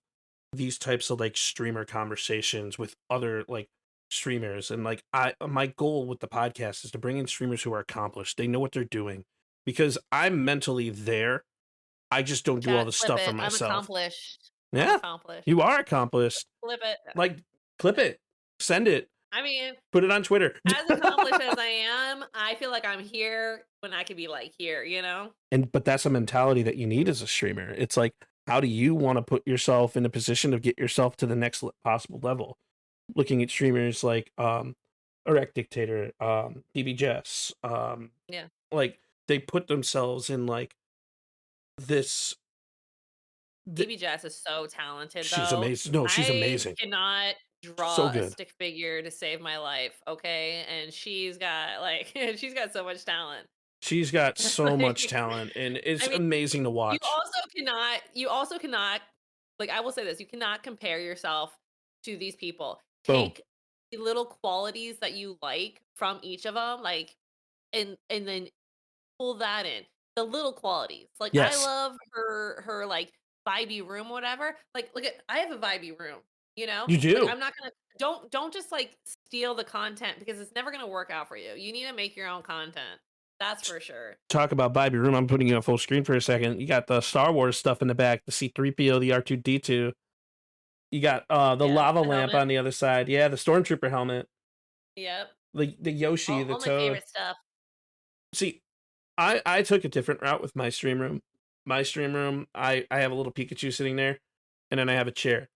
A: these types of like streamer conversations with other like streamers. And like my goal with the podcast is to bring in streamers who are accomplished. They know what they're doing, because I'm mentally there. I just don't do all
C: Chat,
A: the
C: clip
A: stuff for
C: it. I'm
A: myself.
C: accomplished. I'm
A: Yeah,
C: accomplished.
A: you are accomplished.
C: Flip it.
A: Like, clip it, send it,
C: I mean,
A: put it on Twitter.
C: as accomplished as I am, I feel like I'm here when I could be like here.
A: But that's a mentality that you need as a streamer. It's like, how do you want to put yourself in a position of get yourself to the next possible level? Looking at streamers like Erect Dictator, DB Jess,
C: Yeah.
A: like they put themselves in like this.
C: DB Jess is so talented,
A: She's
C: though.
A: amazing. No, she's
C: I
A: amazing.
C: cannot
A: So
C: draw a
A: good.
C: stick figure to save my life, okay? And she's got like she's got so much talent.
A: She's got so much
C: Like,
A: talent, and it's
C: I mean,
A: amazing to watch.
C: you also cannot like I will say this, you cannot compare yourself to these people.
A: Boom.
C: Take the little qualities that you like from each of them, like and then pull that in. The little qualities. Like I
A: Yes,
C: love her like vibey room, whatever. Like look at I have a vibey room, you know?
A: you
C: Like
A: do.
C: I'm not gonna don't just like steal the content because it's never gonna work out for you. You need to make your own content. That's for sure.
A: Talk about Bobby Room. I'm putting you on full screen for a second. You got the Star Wars stuff in the back, the C-3PO, the R2-D2. You got the
C: Yeah.
A: lava
C: The
A: lamp
C: helmet.
A: on the other side. Yeah, the Stormtrooper helmet.
C: Yep.
A: The Yoshi, the
C: All my
A: Toad.
C: favorite stuff.
A: See, I took a different route with my stream room. My stream room, I have a little Pikachu sitting there, and then I have a chair.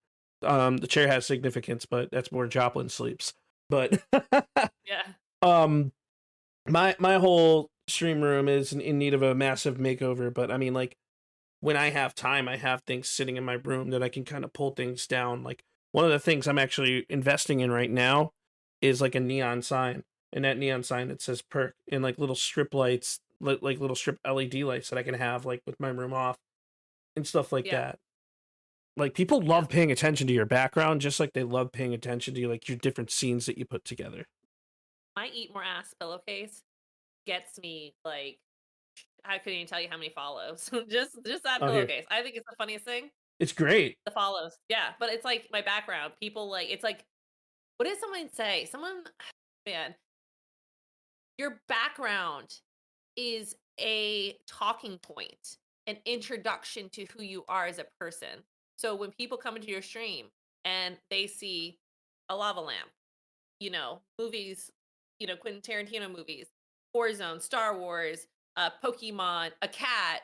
A: The chair has significance, but that's where Joplin sleeps. But
C: Yeah.
A: my whole stream room is in need of a massive makeover. But I mean, like, when I have time, I have things sitting in my room that I can kind of pull things down. Like, one of the things I'm actually investing in right now is like a neon sign. And that neon sign that says perk, and like little strip lights, like little strip LED lights that I can have like with my room off and stuff like
C: Yeah.
A: that. Like, people
C: Yeah.
A: love paying attention to your background, just like they love paying attention to like your different scenes that you put together.
C: My eat more ass pillowcase gets me like I couldn't even tell you how many follows. just that
A: Oh, here,
C: pillowcase. I think it's the funniest thing.
A: it's great.
C: The follows. Yeah. But it's like my background. People like it's like what did someone say? Someone man, your background is a talking point, an introduction to who you are as a person. So when people come into your stream and they see a lava lamp, movies, Quentin Tarantino movies, Warzone, Star Wars, Pokemon, a cat,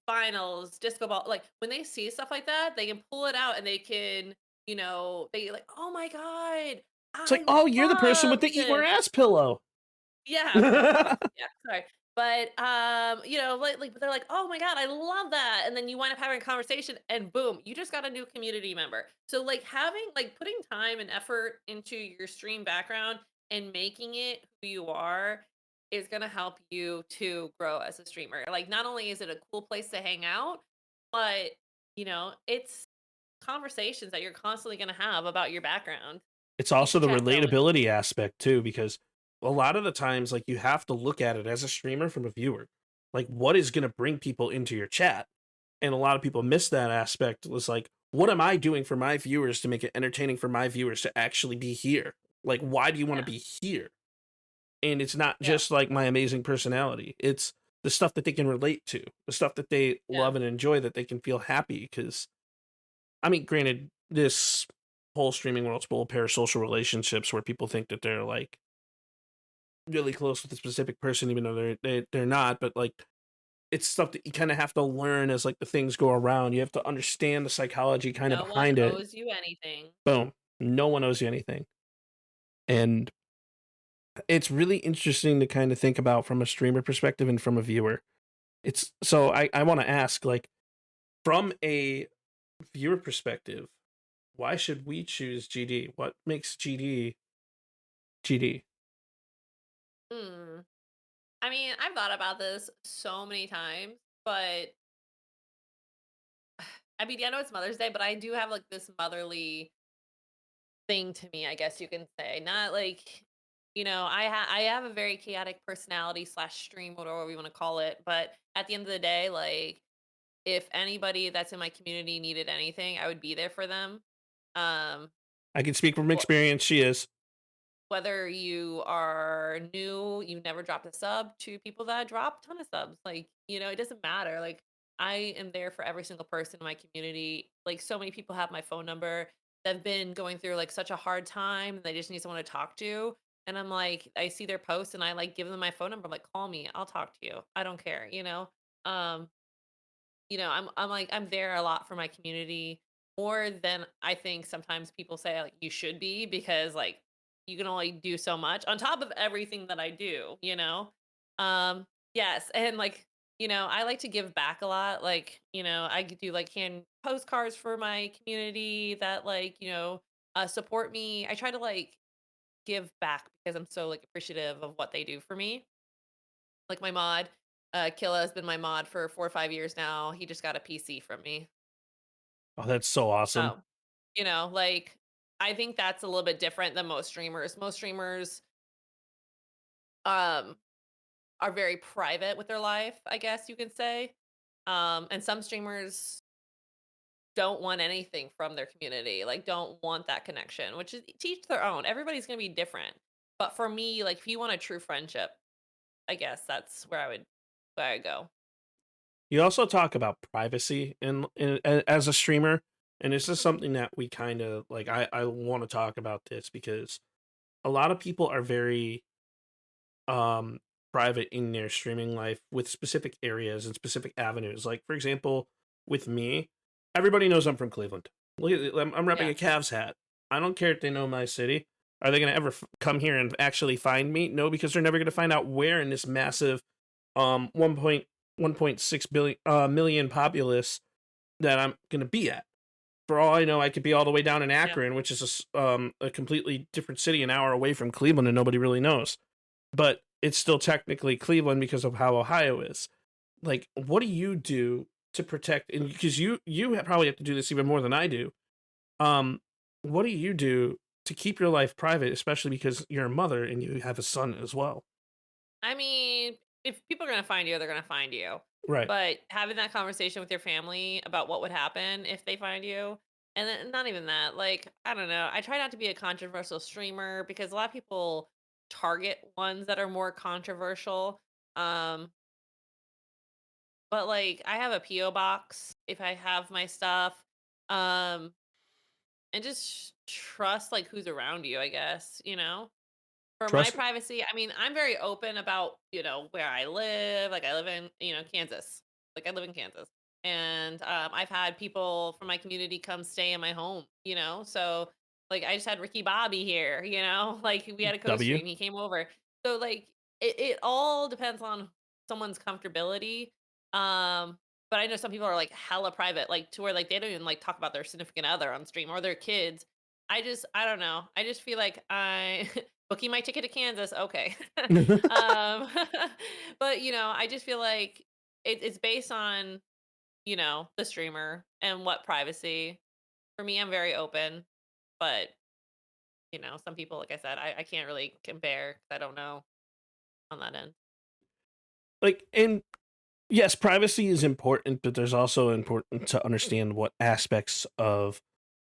C: vinyls, disco ball. Like when they see stuff like that, they can pull it out and they can, they like, oh my god,
A: It's like,
C: I
A: oh, you're the person
C: love
A: with the eat more
C: this.
A: ass pillow.
C: Yeah, yeah, sorry. But but they're like, "Oh my god, I love that." And then you wind up having a conversation and boom, you just got a new community member. So like putting time and effort into your stream background and making it who you are is going to help you to grow as a streamer. Like not only is it a cool place to hang out, but it's conversations that you're constantly going to have about your background.
A: It's
C: Keep
A: also
C: the
A: the
C: chat going.
A: relatability aspect too, because a lot of the times, like, you have to look at it as a streamer from a viewer. Like, what is going to bring people into your chat? And a lot of people miss that aspect. Was like, what am I doing for my viewers to make it entertaining for my viewers to actually be here? Like, why do you want
C: Yeah.
A: to be here? And it's not
C: Yeah.
A: just like my amazing personality. It's the stuff that they can relate to, the stuff that they
C: Yeah.
A: love and enjoy, that they can feel happy. Because, I mean, granted, this whole streaming world's full of parasocial relationships where people think that they're like really close with a specific person, even though they're not. But like, it's stuff that you kind of have to learn as like the things go around. You have to understand the psychology kind of
C: No one
A: behind it.
C: owes you anything.
A: Boom, no one owes you anything. And it's really interesting to kind of think about from a streamer perspective and from a viewer. It's so I want to ask, like, from a viewer perspective, why should we choose GD? What makes GD GD?
C: Hmm. I mean, I've thought about this so many times, but I mean, I know it's Mother's Day, but I do have like this motherly thing to me, I guess you can say. Not like, I have a very chaotic personality slash stream, whatever we want to call it. But at the end of the day, like if anybody that's in my community needed anything, I would be there for them. Um,
A: I can speak from
C: wh-
A: experience. She is.
C: whether you are new, you never dropped a sub, to people that drop a ton of subs, like it doesn't matter. Like I am there for every single person in my community. Like so many people have my phone number that've been going through like such a hard time. They just need someone to talk to. And I'm like, I see their posts and I like give them my phone number. I'm like, call me, I'll talk to you. I don't care. Um, I'm like I'm there a lot for my community more than I think sometimes people say like you should be, because like you can only do so much on top of everything that I do. Yes, and like I like to give back a lot. Like, I could do like hand postcards for my community that like, support me. I try to like give back because I'm so like appreciative of what they do for me. Like my mod, Killa has been my mod for 4 or 5 years now. He just got a PC from me.
A: Oh, that's so awesome.
C: Oh, like I think that's a little bit different than most streamers. Most streamers um are very private with their life, I guess you can say. And some streamers don't want anything from their community, like don't want that connection, which is teach their own. Everybody's going to be different. But for me, like if you want a true friendship, I guess that's where I go.
A: You also talk about privacy as a streamer, and this is something that we kind of like. I want to talk about this because a lot of people are very um private in their streaming life with specific areas and specific avenues. Like for example, with me, everybody knows I'm from Cleveland. Look I'm repping
C: Yeah.
A: a Cavs hat. I don't care if they know my city. Are they going to ever come here and actually find me? No, because they're never going to find out where in this massive 1.6 billion million populace that I'm going to be at. For all I know, I could be all the way down in
C: Yeah.
A: Akron, which is a completely different city, an hour away from Cleveland, and nobody really knows. But it's still technically Cleveland because of how Ohio is. Like, what do you do to protect? And because you probably have to do this even more than I do. Um, what do you do to keep your life private, especially because you're a mother and you have a son as well?
C: I mean, if people are gonna find you, they're gonna find you.
A: Right.
C: But having that conversation with your family about what would happen if they find you, and then not even that, like, I don't know. I try not to be a controversial streamer because a lot of people target ones that are more controversial. Um, but like I have a PO box if I have my stuff. Um, and just trust like who's around you, I guess. For my
A: Trust.
C: privacy, I mean, I'm very open about, where I live. Like I live in, Kansas. Like I live in Kansas. And I've had people from my community come stay in my home. So like I just had Ricky Bobby here. Like we had a
A: W.
C: co-stream. He came over. So like it all depends on someone's comfortability. Um, but I know some people are like hella private, like to where like they don't even like talk about their significant other on stream or their kids. I don't know. I just feel like I booking my ticket to Kansas, okay. Um, but, I just feel like it's based on, the streamer and what privacy. For me, I'm very open, but, some people, like I said, I can't really compare 'cause I don't know on that end.
A: Like, and yes, privacy is important, but there's also important to understand what aspects of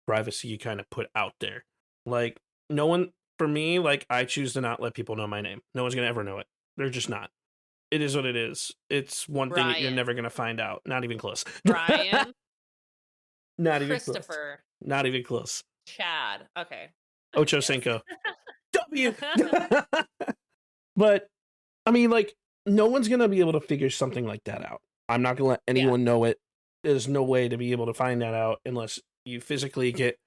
A: privacy you kind of put out there. Like, no one, for me, like, I choose to not let people know my name. No one's going to ever know it. They're just not. It is what it is. It's one thing that you're
C: Brian,
A: never going to find out. Not even close.
C: Brian,
A: Not even close.
C: Christopher,
A: Not even close.
C: Chad. Okay. I can
A: Ocho
C: guess.
A: Cinco. W. But, I mean, like, no one's going to be able to figure something like that out. I'm not going to let
C: Yeah.
A: anyone know it. There's no way to be able to find that out unless you physically get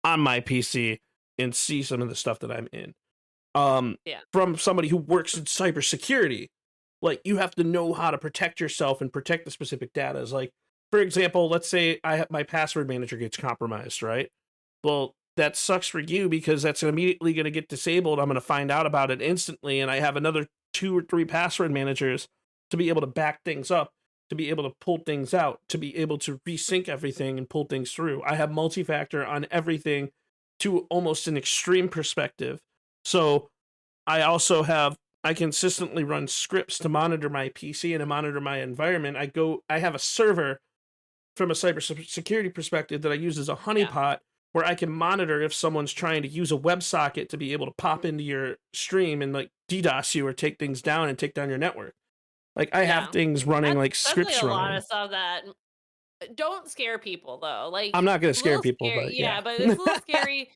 A: on my PC and see some of the stuff that I'm in.
C: Yeah.
A: from somebody who works in cybersecurity. Like, you have to know how to protect yourself and protect the specific data. Is like, for example, let's say my password manager gets compromised, right? Well, that sucks for you because that's immediately going to get disabled. I'm going to find out about it instantly, and I have another 2 or 3 password managers to be able to back things up, to be able to pull things out, to be able to resync everything and pull things through. I have multi-factor on everything to almost an extreme perspective. So I consistently run scripts to monitor my PC and to monitor my environment. I have a server from a cybersecurity perspective that I use as a
C: Yeah.
A: honeypot where I can monitor if someone's trying to use a WebSocket to be able to pop into your stream and like DDoS you or take things down and take down your network. Like, I have
C: Yeah.
A: things running, like
C: That's like
A: scripts
C: a lot
A: running.
C: of stuff that don't scare people though. Like
A: I'm not going to
C: a
A: scare
C: little
A: people,
C: scary.
A: but yeah.
C: Yeah, but it's a little scary.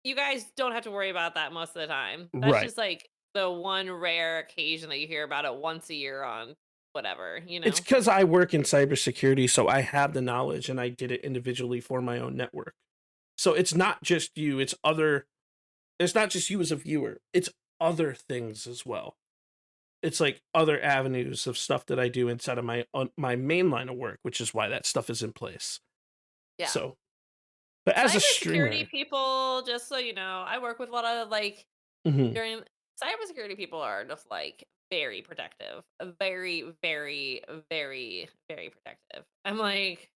C: You guys don't have to worry about that most of the time. That's
A: Right.
C: just like the one rare occasion that you hear about it once a year on whatever,
A: It's because I work in cybersecurity, so I have the knowledge and I did it individually for my own network. So it's not just you, it's not just you as a viewer, it's other things as well. It's like other avenues of stuff that I do inside of my main line of work, which is why that stuff is in place.
C: Yeah.
A: So, but as a
C: Cybersecurity
A: streamer,
C: people, just so you know, I work with a lot of like
A: mhm,
C: during cybersecurity people are just like very protective, very, very, very, very protective. I'm like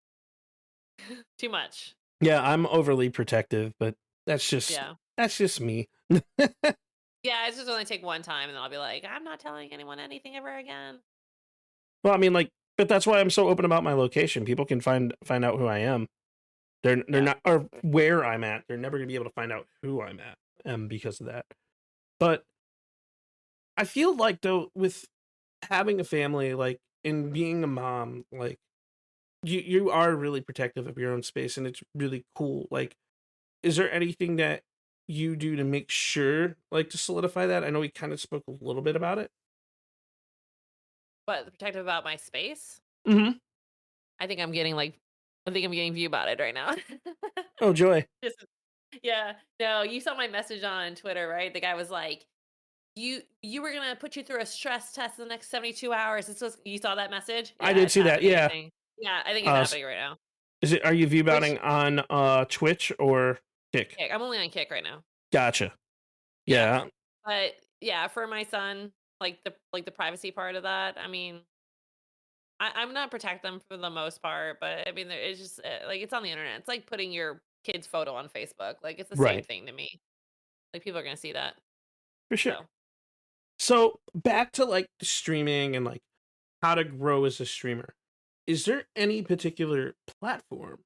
C: too much.
A: yeah, I'm overly protective, but that's just
C: Yeah.
A: that's just me.
C: Yeah, it's just only take one time and then I'll be like, I'm not telling anyone anything ever again.
A: Well, I mean, like, but that's why I'm so open about my location. People can find out who I am. They're
C: Yeah.
A: not, or where I'm at. They're never gonna be able to find out who I'm at, because of that. But I feel like though, with having a family, like, and being a mom, like, you are really protective of your own space, and it's really cool. Like, is there anything that you do to make sure, like, to solidify that? I know we kind of spoke a little bit about it.
C: But protective about my space?
A: Mm-hmm.
C: I think I'm getting view botted right now.
A: Oh, joy.
C: Just yeah. No, you saw my message on Twitter, right? The guy was like, you were gonna put you through a stress test in the next 72 hours. You saw that message?
A: I
C: Yeah,
A: did
C: it's
A: see that.
C: happening, I
A: Yeah.
C: think. Yeah, I think it's happening right now.
A: Is it? Are you
C: Which
A: viewbouting on Twitch or Kick?
C: Kick. I'm only on Kick right now.
A: Gotcha.
C: Yeah.
A: Yeah.
C: But yeah, for my son, like the privacy part of that, I mean, I'm not protect them for the most part, but I mean, it's just like it's on the internet. It's like putting your kid's photo on Facebook. Like it's the same
A: Right.
C: thing to me. Like people are gonna see that.
A: For sure.
C: So
A: So back to like the streaming and like how to grow as a streamer. Is there any particular platform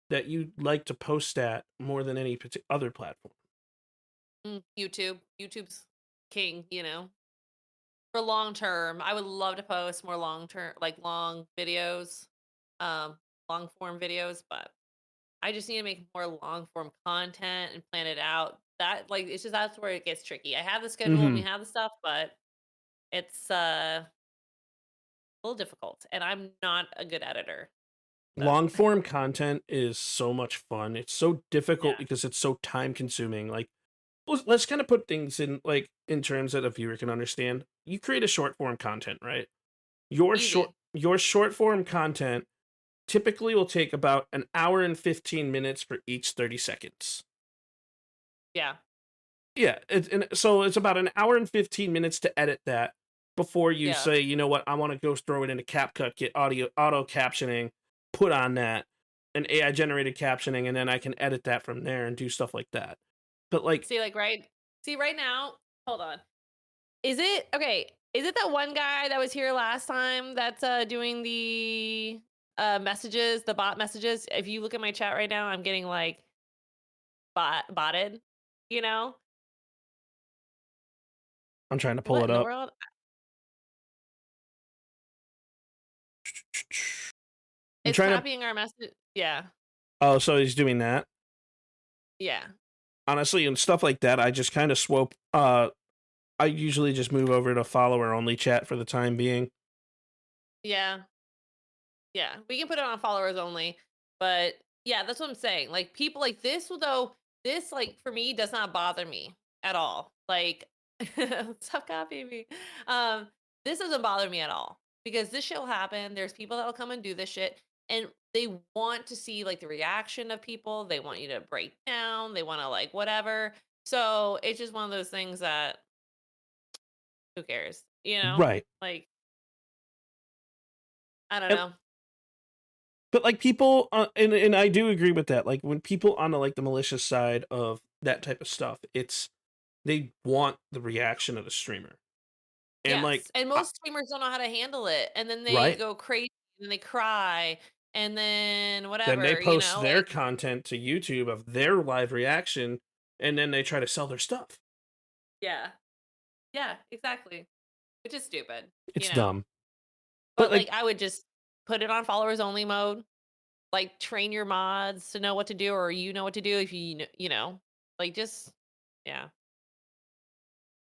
A: that you'd like to post at more than any other platform?
C: YouTube's king. For long term, I would love to post more long term, like long videos, um, long form videos, but I just need to make more long form content and plan it out. It's just that's where it gets tricky. I have the schedule and we
A: Mm-hmm.
C: have the stuff, but it's a little difficult, and I'm not a good editor. So
A: Long form content is so much fun. It's so difficult
C: yeah,
A: because it's so time consuming. Like, let's kind of put things in like in terms that a viewer can understand. You create a short form content, right?
C: easy.
A: Your short form content typically will take about an hour and 15 minutes for each 30 seconds.
C: Yeah,
A: Yeah, and so it's about an hour and 15 minutes to edit that before you
C: yeah.
A: say, you know what, I want to go throw it into CapCut, get auto captioning, put on that, and AI generated captioning, and then I can edit that from there and do stuff like that. But like,
C: See, right now. Hold on. Is it okay? Is it that one guy that was here last time that's doing the messages, the bot messages? If you look at my chat right now, I'm getting like botted. You know
A: I'm trying to pull
C: what
A: it
C: in the
A: up.
C: world?
A: I'm
C: It's
A: trying to.
C: copying our message. Yeah,
A: Oh, so he's doing that.
C: yeah,
A: Honestly, and stuff like that, I just kind of swope. I usually just move over to follower only chat for the time being.
C: yeah, yeah. We can put it on followers only, but yeah, that's what I'm saying. Like people like this, though, this like for me does not bother me at all. Like Stop copying me. Um, this doesn't bother me at all because this shit will happen. There's people that will come and do this shit, and they want to see like the reaction of people. They want you to break down. They want to like whatever. So it's just one of those things that who cares, you know?
A: Right.
C: Like I don't
A: And,
C: know.
A: but like people, and I do agree with that. Like when people on the like the malicious side of that type of stuff, it's they want the reaction of the streamer, and like
C: Yes, and most streamers don't know how to handle it, and then they
A: right,
C: go crazy and they cry, and then
A: then they
C: whatever,
A: post their
C: like
A: content to YouTube of their live reaction, and then they try to sell their stuff.
C: yeah. Yeah, exactly. Which is stupid,
A: It's dumb. But
C: But,
A: like
C: like, I would just put it on followers only mode, like, train your mods to know what to do, or you know what to do if like, just yeah.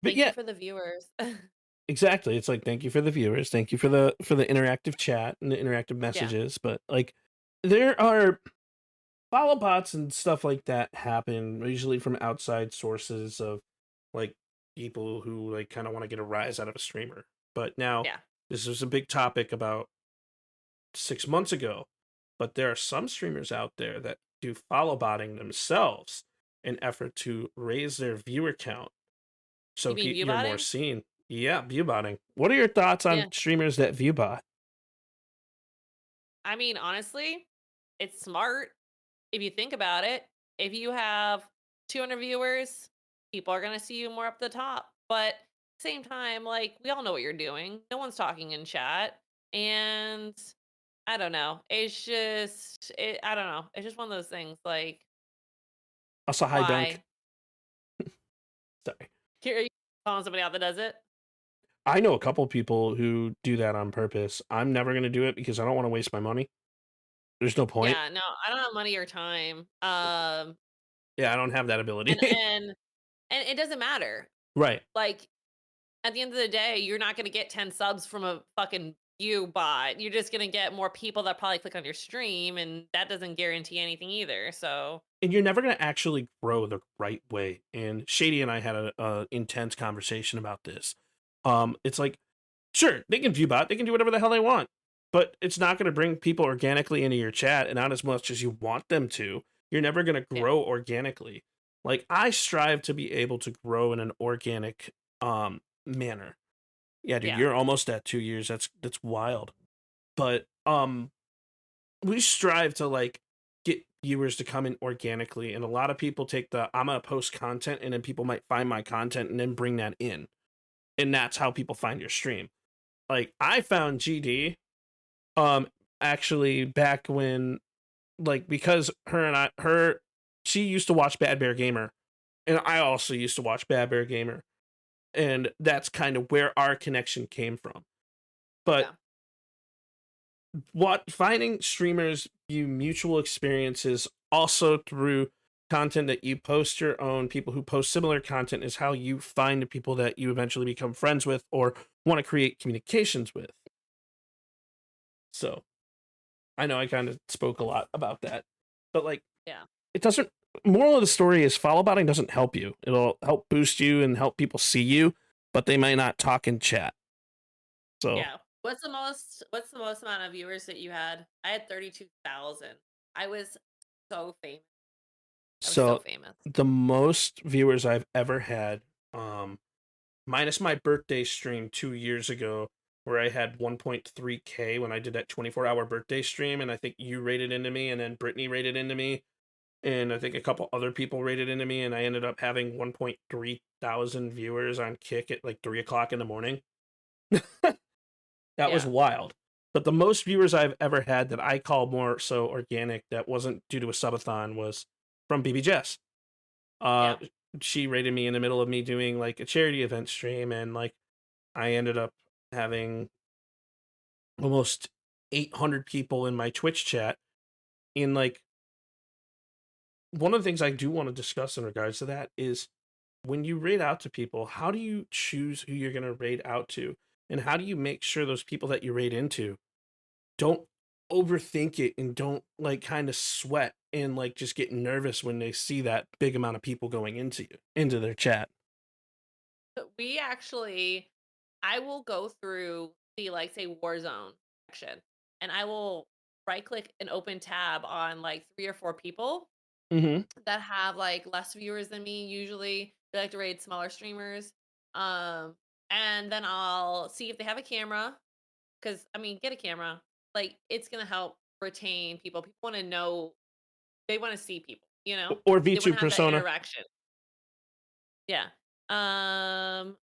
A: but
C: Thank you
A: yeah,
C: for the viewers.
A: exactly. It's like thank you for the viewers, thank you for the interactive chat and the interactive
C: Yeah,
A: messages, but like there are follow bots and stuff like that happen usually from outside sources of like people who like kind of want to get a rise out of a streamer. But now
C: yeah.
A: this was a big topic about 6 months ago, but there are some streamers out there that do follow botting themselves in effort to raise their viewer count
C: You
A: so
C: mean
A: you're more
C: viewbotting?
A: seen. Yeah, view botting. What are your thoughts on
C: Yeah.
A: streamers that view bot?
C: I mean, honestly, it's smart if you think about it. If you have 200 viewers, people are gonna see you more up the top, but same time, like, we all know what you're doing. No one's talking in chat, and I don't know. I don't know. It's just one of those things, like,
A: Also, high dunk.
C: why?
A: Sorry.
C: Are you calling somebody out that does it?
A: I know a couple people who do that on purpose. I'm never going to do it because I don't want to waste my money. There's no point.
C: Yeah, no, I don't have money or time.
A: Yeah, I don't have that ability.
C: And and it doesn't matter.
A: Right.
C: Like, at the end of the day, you're not gonna get 10 subs from a fucking you bot. You're just gonna get more people that probably click on your stream, and that doesn't guarantee anything either. So
A: And you're never going to actually grow the right way. And Shady and I had a intense conversation about this. It's like, sure, they can view bot, they can do whatever the hell they want, but it's not going to bring people organically into your chat, and not as much as you want them to. You're never going to
C: yeah,
A: grow organically. Like I strive to be able to grow in an organic manner. Yeah, dude,
C: yeah,
A: you're almost at 2 years. That's wild. But we strive to like get viewers to come in organically, and a lot of people take the I'm gonna post content, and then people might find my content and then bring that in, and that's how people find your stream. Like I found GD actually back when like because she used to watch Bad Bear Gamer, and I also used to watch Bad Bear Gamer, and that's kind of where our connection came from. But
C: yeah,
A: what finding streamers view mutual experiences also through content that you post your own people who post similar content is how you find the people that you eventually become friends with or want to create communications with. So I know I kind of spoke a lot about that, but like
C: yeah,
A: it doesn't. Moral of the story is follow botting doesn't help you. It'll help boost you and help people see you, but they might not talk in chat. So
C: yeah. What's the most amount of viewers that you had? I had 32,000. I was so famous. I was so
A: so
C: famous.
A: the most viewers I've ever had, minus my birthday stream 2 years ago, where I had 1.3K when I did that 24-hour birthday stream, and I think you rated into me, and then Brittany rated into me, and I think a couple other people rated into me, and I ended up having 1.3 thousand viewers on Kick at like 3 o'clock in the morning. That was
C: Yeah,
A: wild. But the most viewers I've ever had that I call more so organic that wasn't due to a subathon was from BB Jess. Uh,
C: yeah,
A: she rated me in the middle of me doing like a charity event stream, and like I ended up having almost 800 people in my Twitch chat. In like one of the things I do want to discuss in regards to that is when you raid out to people, how do you choose who you're going to raid out to? And how do you make sure those people that you raid into don't overthink it and don't like kind of sweat and like just get nervous when they see that big amount of people going into their chat?
C: we actually I will go through the, like, say, Warzone section, and I will right click and open tab on, like, 3 or 4 people
A: Mm-hmm.
C: that have, like, less viewers than me usually. They like to raid smaller streamers. Um, and then I'll see if they have a camera. Because I mean, get a camera. Like, it's gonna help retain people. People wanna know they wanna see people, you know?
A: Or
C: They wanna
A: V2
C: have that
A: persona.
C: interaction. Yeah. Um,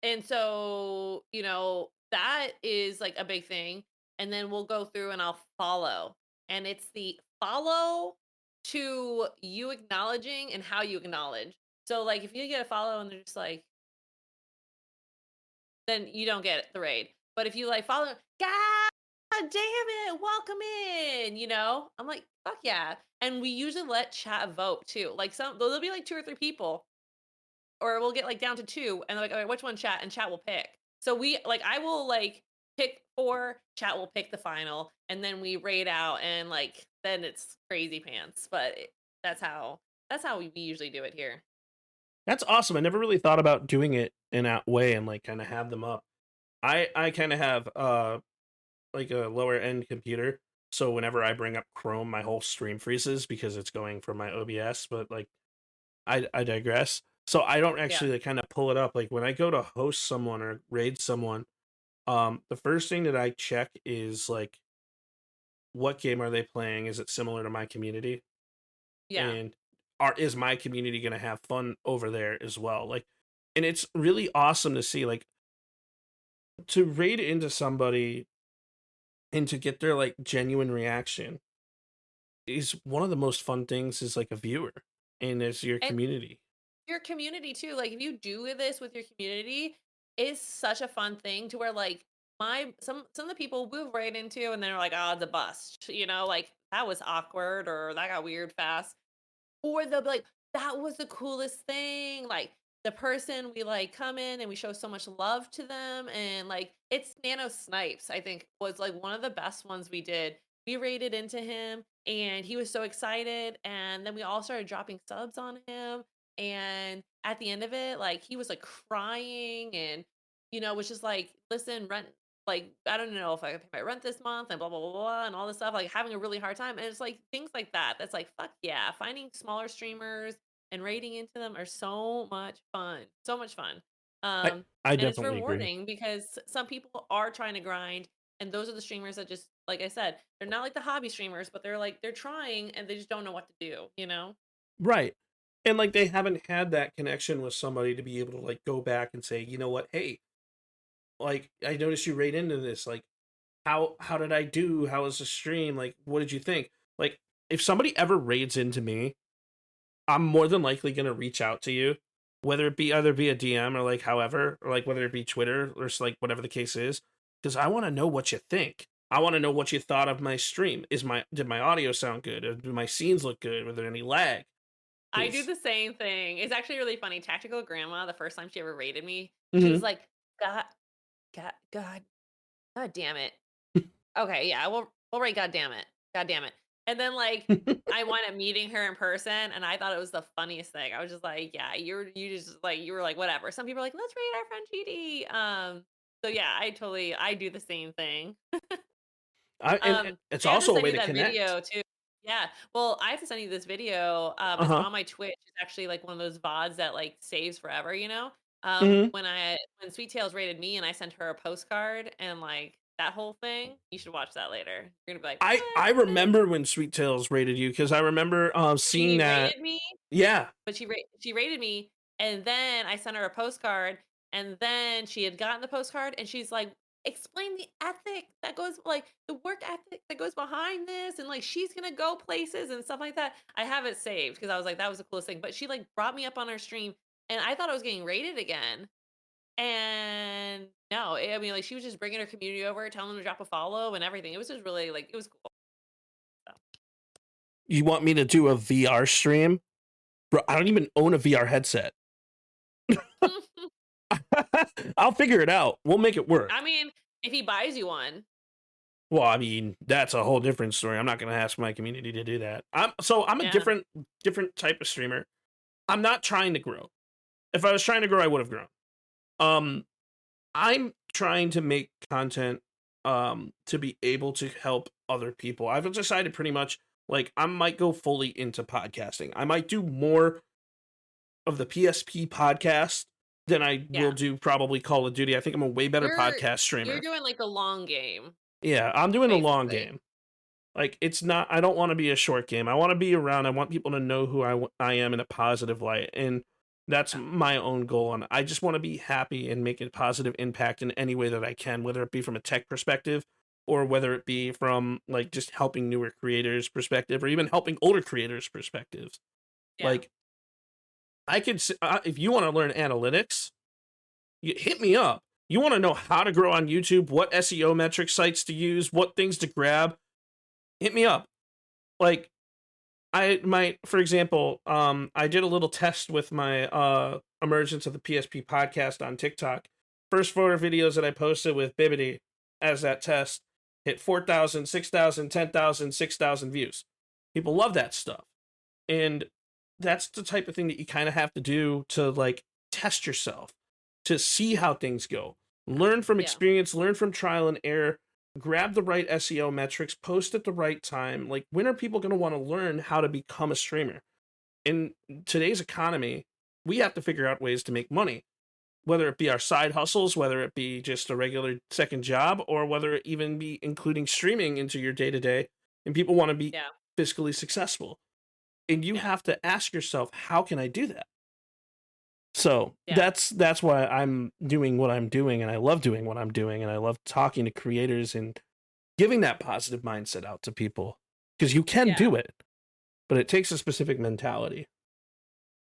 C: and so, that is, like, a big thing, and then we'll go through and I'll follow, and it's the follow to you acknowledging and how you acknowledge. So, like, if you get a follow and they're just like, then you don't get the raid. But if you, like, follow, God damn it, welcome in, I'm like, fuck yeah. And we usually let chat vote too. Like, there'll be like 2 or 3 people, or we'll get like down to 2, and they're like, "Okay, which one chat?" And chat will pick. So I will like pick 4, chat will pick the final, and then we rate out, and like then it's crazy pants. But that's how we usually do it here.
A: That's awesome. I never really thought about doing it in that way and like kind of have them up. I kind of have like a lower end computer, so whenever I bring up Chrome, my whole stream freezes because it's going from my OBS. But like, I digress. So I don't
C: Yeah.
A: actually like, kind of pull it up. Like when I go to host someone or raid someone, the first thing that I check is like, what game are they playing? Is it similar to my community?
C: Yeah.
A: And is my community going to have fun over there as well? Like, and it's really awesome to see like to raid into somebody and to get their like genuine reaction is one of the most fun things as like a viewer and as your
C: And
A: community.
C: your community too, like, if you do this with your community, is such a fun thing to where, like, some of the people move right into and they're like, "Oh, it's a bust," like, "That was awkward," or "That got weird fast." Or they'll be like, "That was the coolest thing." Like, the person we, like, come in and we show so much love to them, and, like, it's Nano Snipes, I think, was, like, one of the best ones we did. We raided into him, and he was so excited, and then we all started dropping subs on him, and at the end of it, like, he was, like, crying and, was just like, "Listen, rent, like, I don't know if I can pay my rent this month and blah, blah, blah, blah, and all this stuff, like having a really hard time." And it's like things like that. That's like, fuck yeah. Finding smaller streamers and raiding into them are so much fun. So much fun.
A: I I
C: And it's
A: definitely agree.
C: rewarding because some people are trying to grind. And those are the streamers that just, like I said, they're not like the hobby streamers, but they're trying and they just don't know what to do?
A: Right. And like they haven't had that connection with somebody to be able to like go back and say, you know what, hey, like I noticed you raid into this. Like how did I do? How was the stream? Like what did you think? Like if somebody ever raids into me, I'm more than likely gonna reach out to you, whether it be either be a DM or like however, or like whether it be Twitter or like whatever the case is, because I want to know what you think. I want to know what you thought of my stream. Did my audio sound good? Or do my scenes look good? Were there any lag?
C: I do
A: Because
C: the same thing. It's actually really funny. Tactical Grandma, the first time she ever raided me, she was
A: hmm
C: like, God, God, God, God damn it. Okay, yeah, we'll write God damn it. God damn it. And then, like, I wound up meeting her in person, and I thought it was the funniest thing. I was just like, "Yeah, you were like, whatever." Some people are like, "Let's rate our friend GD." So yeah, I do the same thing.
A: and it's
C: I have to
A: also a
C: send
A: way
C: you
A: to
C: that
A: connect.
C: video too. Yeah. Well, I have to send you this video.
A: Uh
C: It's
A: huh.
C: on my Twitch. It's actually like one of those VODs that like saves forever.
A: hmm
C: When Sweet Tails rated me and I sent her a postcard and like that whole thing, you should watch that later. You're gonna be like,
A: I
C: "What?"
A: remember when Sweet Tails rated you because I remember seeing
C: She
A: that.
C: rated me,
A: Yeah,
C: but she rated me, and then I sent her a postcard, and then she had gotten the postcard, and she's like, "Explain the ethic that goes like, the work ethic that goes behind this, and, like, she's gonna go places and stuff like that." I have it saved because I was like, "That was the coolest thing," but she, like, brought me up on her stream, and I thought I was getting rated again, and no, I mean, like, she was just bringing her community over, telling them to drop a follow and everything. It was just really, like, it was cool, so.
A: you want me to do a VR stream, bro? I don't even own a VR headset. I'll figure it out. We'll make it work.
C: I mean, if he buys you one.
A: Well, I mean, that's a whole different story. I'm not going to ask my community to do that. I'm a
C: Yeah.
A: different type of streamer. I'm not trying to grow. if I was trying to grow, I would have grown. Um, I'm trying to make content to be able to help other people. I've decided pretty much like I might go fully into podcasting. I might do more of the PSP podcast than I will
C: Yeah.
A: do probably Call of Duty. I think I'm a way better
C: You're
A: podcast
C: you're
A: streamer.
C: doing like the long game,
A: Yeah, I'm doing the long
C: basically.
A: game. Like it's not. I don't want to be a short game. I want to be around. I want people to know who I am in a positive light, and that's
C: Yeah.
A: my own goal. And I just want to be happy and make a positive impact in any way that I can, whether it be from a tech perspective or whether it be from like just helping newer creators perspective or even helping older creators perspectives.
C: Yeah.
A: Like I could, if you want to learn analytics, you hit me up. You want to know how to grow on YouTube, what SEO metric sites to use, what things to grab, hit me up. Like I might, for example, I did a little test with my emergence of the PSP podcast on TikTok. First 4 videos that I posted with Bibbidi as that test hit 4,000, 6,000, 10,000, 6,000 views. People love that stuff. And that's the type of thing that you kind of have to do to like test yourself, to see how things go. Learn from
C: Yeah.
A: experience, learn from trial and error, grab the right SEO metrics, post at the right time. Like, when are people going to want to learn how to become a streamer? In today's economy, we have to figure out ways to make money, whether it be our side hustles, whether it be just a regular second job, or whether it even be including streaming into your day to day. And people want to be
C: Yeah.
A: fiscally successful. And you
C: Yeah.
A: have to ask yourself, how can I do that? So
C: Yeah.
A: that's why I'm doing what I'm doing, and I love doing what I'm doing, and I love talking to creators and giving that positive mindset out to people, because you can
C: Yeah.
A: do it, but it takes a specific mentality.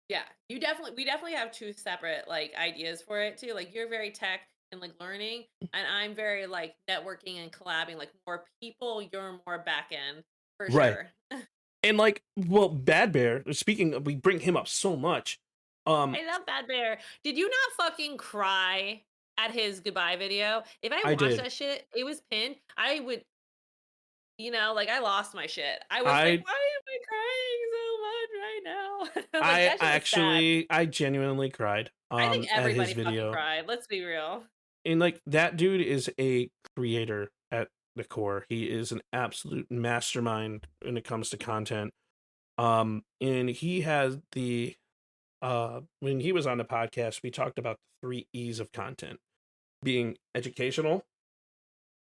C: Yeah. We definitely have two separate like ideas for it too. Like you're very tech and like learning, and I'm very like networking and collabing, like more people, you're more back end for
A: Right.
C: sure.
A: And like, well, Bad Bear, speaking of, we bring him up so much.
C: I love Bad Bear. Did you not fucking cry at his goodbye video? If I
A: I
C: watched
A: did.
C: that shit, it was pinned. I would, like I lost my shit. I was like,
A: I
C: why am I crying so much right now? Like
A: I
C: that shit was sad.
A: actually I genuinely cried
C: I think
A: at his
C: everybody fucking
A: video.
C: cried. Let's be real.
A: And like, that dude is a creator at the core. He is an absolute mastermind when it comes to content. And he has the when he was on the podcast, we talked about the 3 E's of content being educational.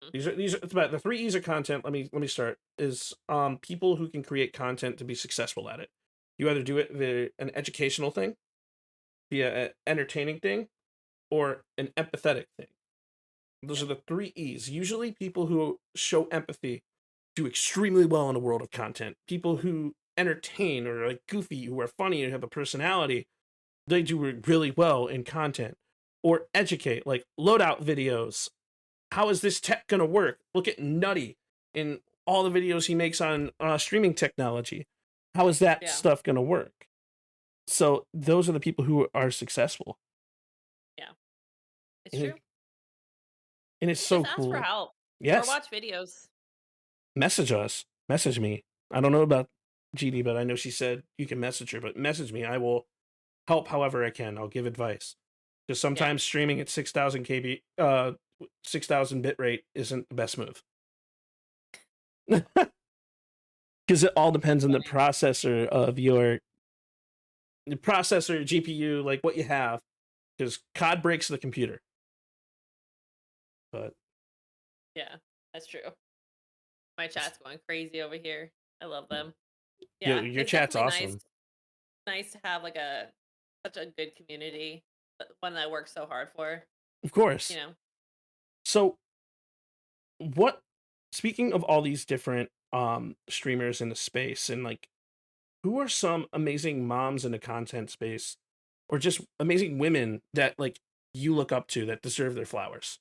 C: Mhm.
A: These are it's about the 3 E's of content. Let me start. Is people who can create content to be successful at it. You either do it via an educational thing, via an entertaining thing, or an empathetic thing. Those
C: Yeah.
A: are the 3 E's. Usually people who show empathy do extremely well in the world of content. People who entertain or like goofy, who are funny and have a personality, they do really well in content. Or educate, like loadout videos. How is this tech gonna work? Look at Nutty in all the videos he makes on streaming technology. How is that
C: Yeah.
A: stuff gonna work? So those are the people who are successful.
C: Yeah. It's
A: And,
C: true.
A: and it's so
C: Just ask for
A: cool.
C: help or
A: Yes,
C: watch videos.
A: message us, message me. I don't know about GD, but I know she said you can message her, but message me. I will help however I can. I'll give advice. Because
C: Yeah.
A: sometimes streaming at 6,000 KB, 6,000 bit rate isn't the best move. Because it all depends on the
C: Funny.
A: processor of the processor, GPU, like what you have. Because COD breaks the computer. But
C: Yeah, that's true. My chat's going crazy over here. I love them.
A: your
C: Yeah,
A: your
C: it's
A: chat's
C: definitely nice
A: awesome.
C: nice to have like such a good community, one that I work so hard for,
A: Of
C: you
A: course.
C: know.
A: So what speaking of all these different streamers in the space, and like, who are some amazing moms in the content space, or just amazing women that like you look up to that deserve their flowers?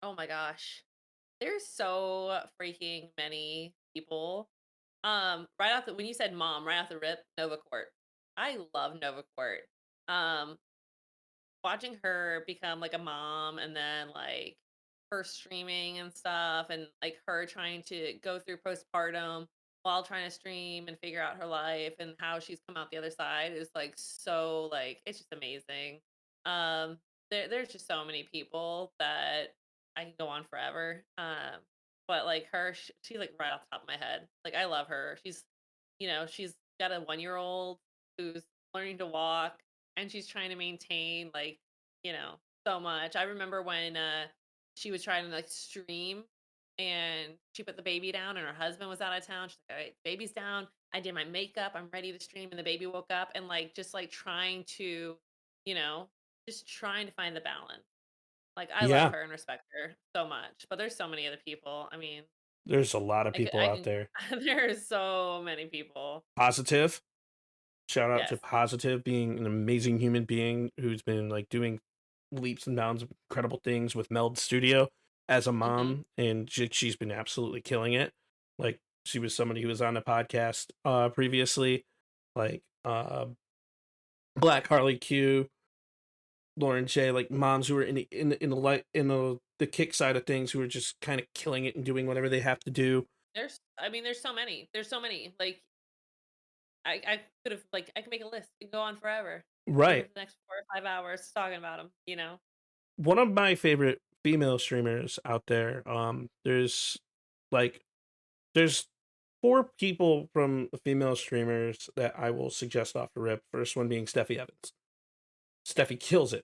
C: Oh my gosh. There's so freaking many people. Right off the when you said mom, right off the rip, Nova Court. I love Nova Court. Um, Watching her become like a mom and then like her streaming and stuff and like her trying to go through postpartum. while trying to stream and figure out her life and how she's come out the other side is like so like it's just amazing. Um there's just so many people that I can go on forever. But like her she's like right off the top of my head. Like I love her. She's got a 1-year old who's learning to walk and she's trying to maintain like, you know, so much. I remember when she was trying to like stream and she put the baby down and her husband was out of town. She's like, all right, baby's down. I did my makeup. I'm ready to stream. And the baby woke up and like just like trying to, you know, just trying to find the balance. Like I love
A: Yeah,
C: her and respect her so much. But there's so many other people. I mean,
A: there's a lot of people
C: I
A: out
C: can
A: there.
C: there's so many people.
A: Positive. Shout out to
C: Yes.
A: Positive being an amazing human being who's been like doing leaps and bounds of incredible things with Meld Studio as a
C: Hmm.
A: mom, and she's been absolutely killing it. Like she was somebody who was on the podcast previously, like Black Harley Q, Lauren J, like moms who are in the light in the kick side of things who are just kind of killing it and doing whatever they have to do.
C: There's so many. There's so many. Like I could have like I could make a list and go on forever. Spend
A: Right.
C: the next 4 or 5 hours talking about them. You know.
A: One of my favorite female streamers out there. Like there's four people from the female streamers that I will suggest off the rip. First one being Steffi Evans. Steffi kills it.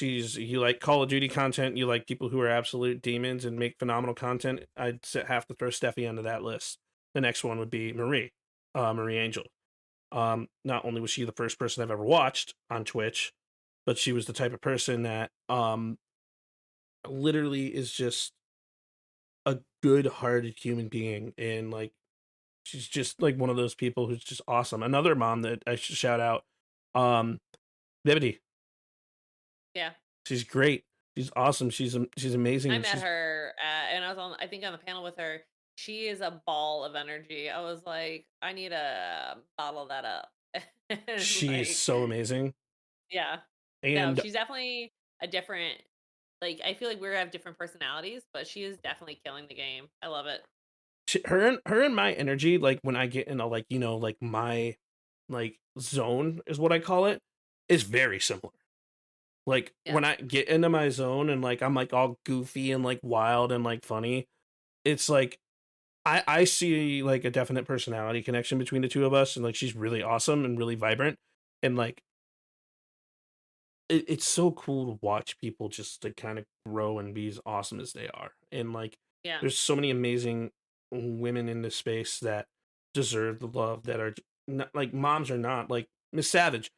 A: You like Call of Duty content, you like people who are absolute demons and make phenomenal content. Have to throw Steffi onto that list. The next one would be Marie Angel. Not only was she the first person I've ever watched on Twitch, but she was the type of person that literally is just a good-hearted human being, and like she's just like one of those people who's just awesome. Another mom that I should shout out, um, Liberty.
C: Yeah.
A: She's great. She's awesome. She's amazing,
C: I
A: and
C: met
A: she's
C: her and I was on I think on the panel with her. She is a ball of energy. I was like, I need to bottle that up. And
A: she's
C: like,
A: so amazing.
C: yeah. No,
A: And
C: she's definitely a different like I feel like we have different personalities, but she is definitely killing the game. I love it.
A: her and my energy, like when I get in a like like my like zone is what I call it, is very similar. Like
C: Yeah.
A: when I get into my zone and like I'm like all goofy and like wild and like funny, it's like I see like a definite personality connection between the two of us, and like she's really awesome and really vibrant, and like it's so cool to watch people just like kind of grow and be as awesome as they are, and like
C: Yeah.
A: there's so many amazing women in this space that deserve the love that are not, like moms are not like Miss Savage,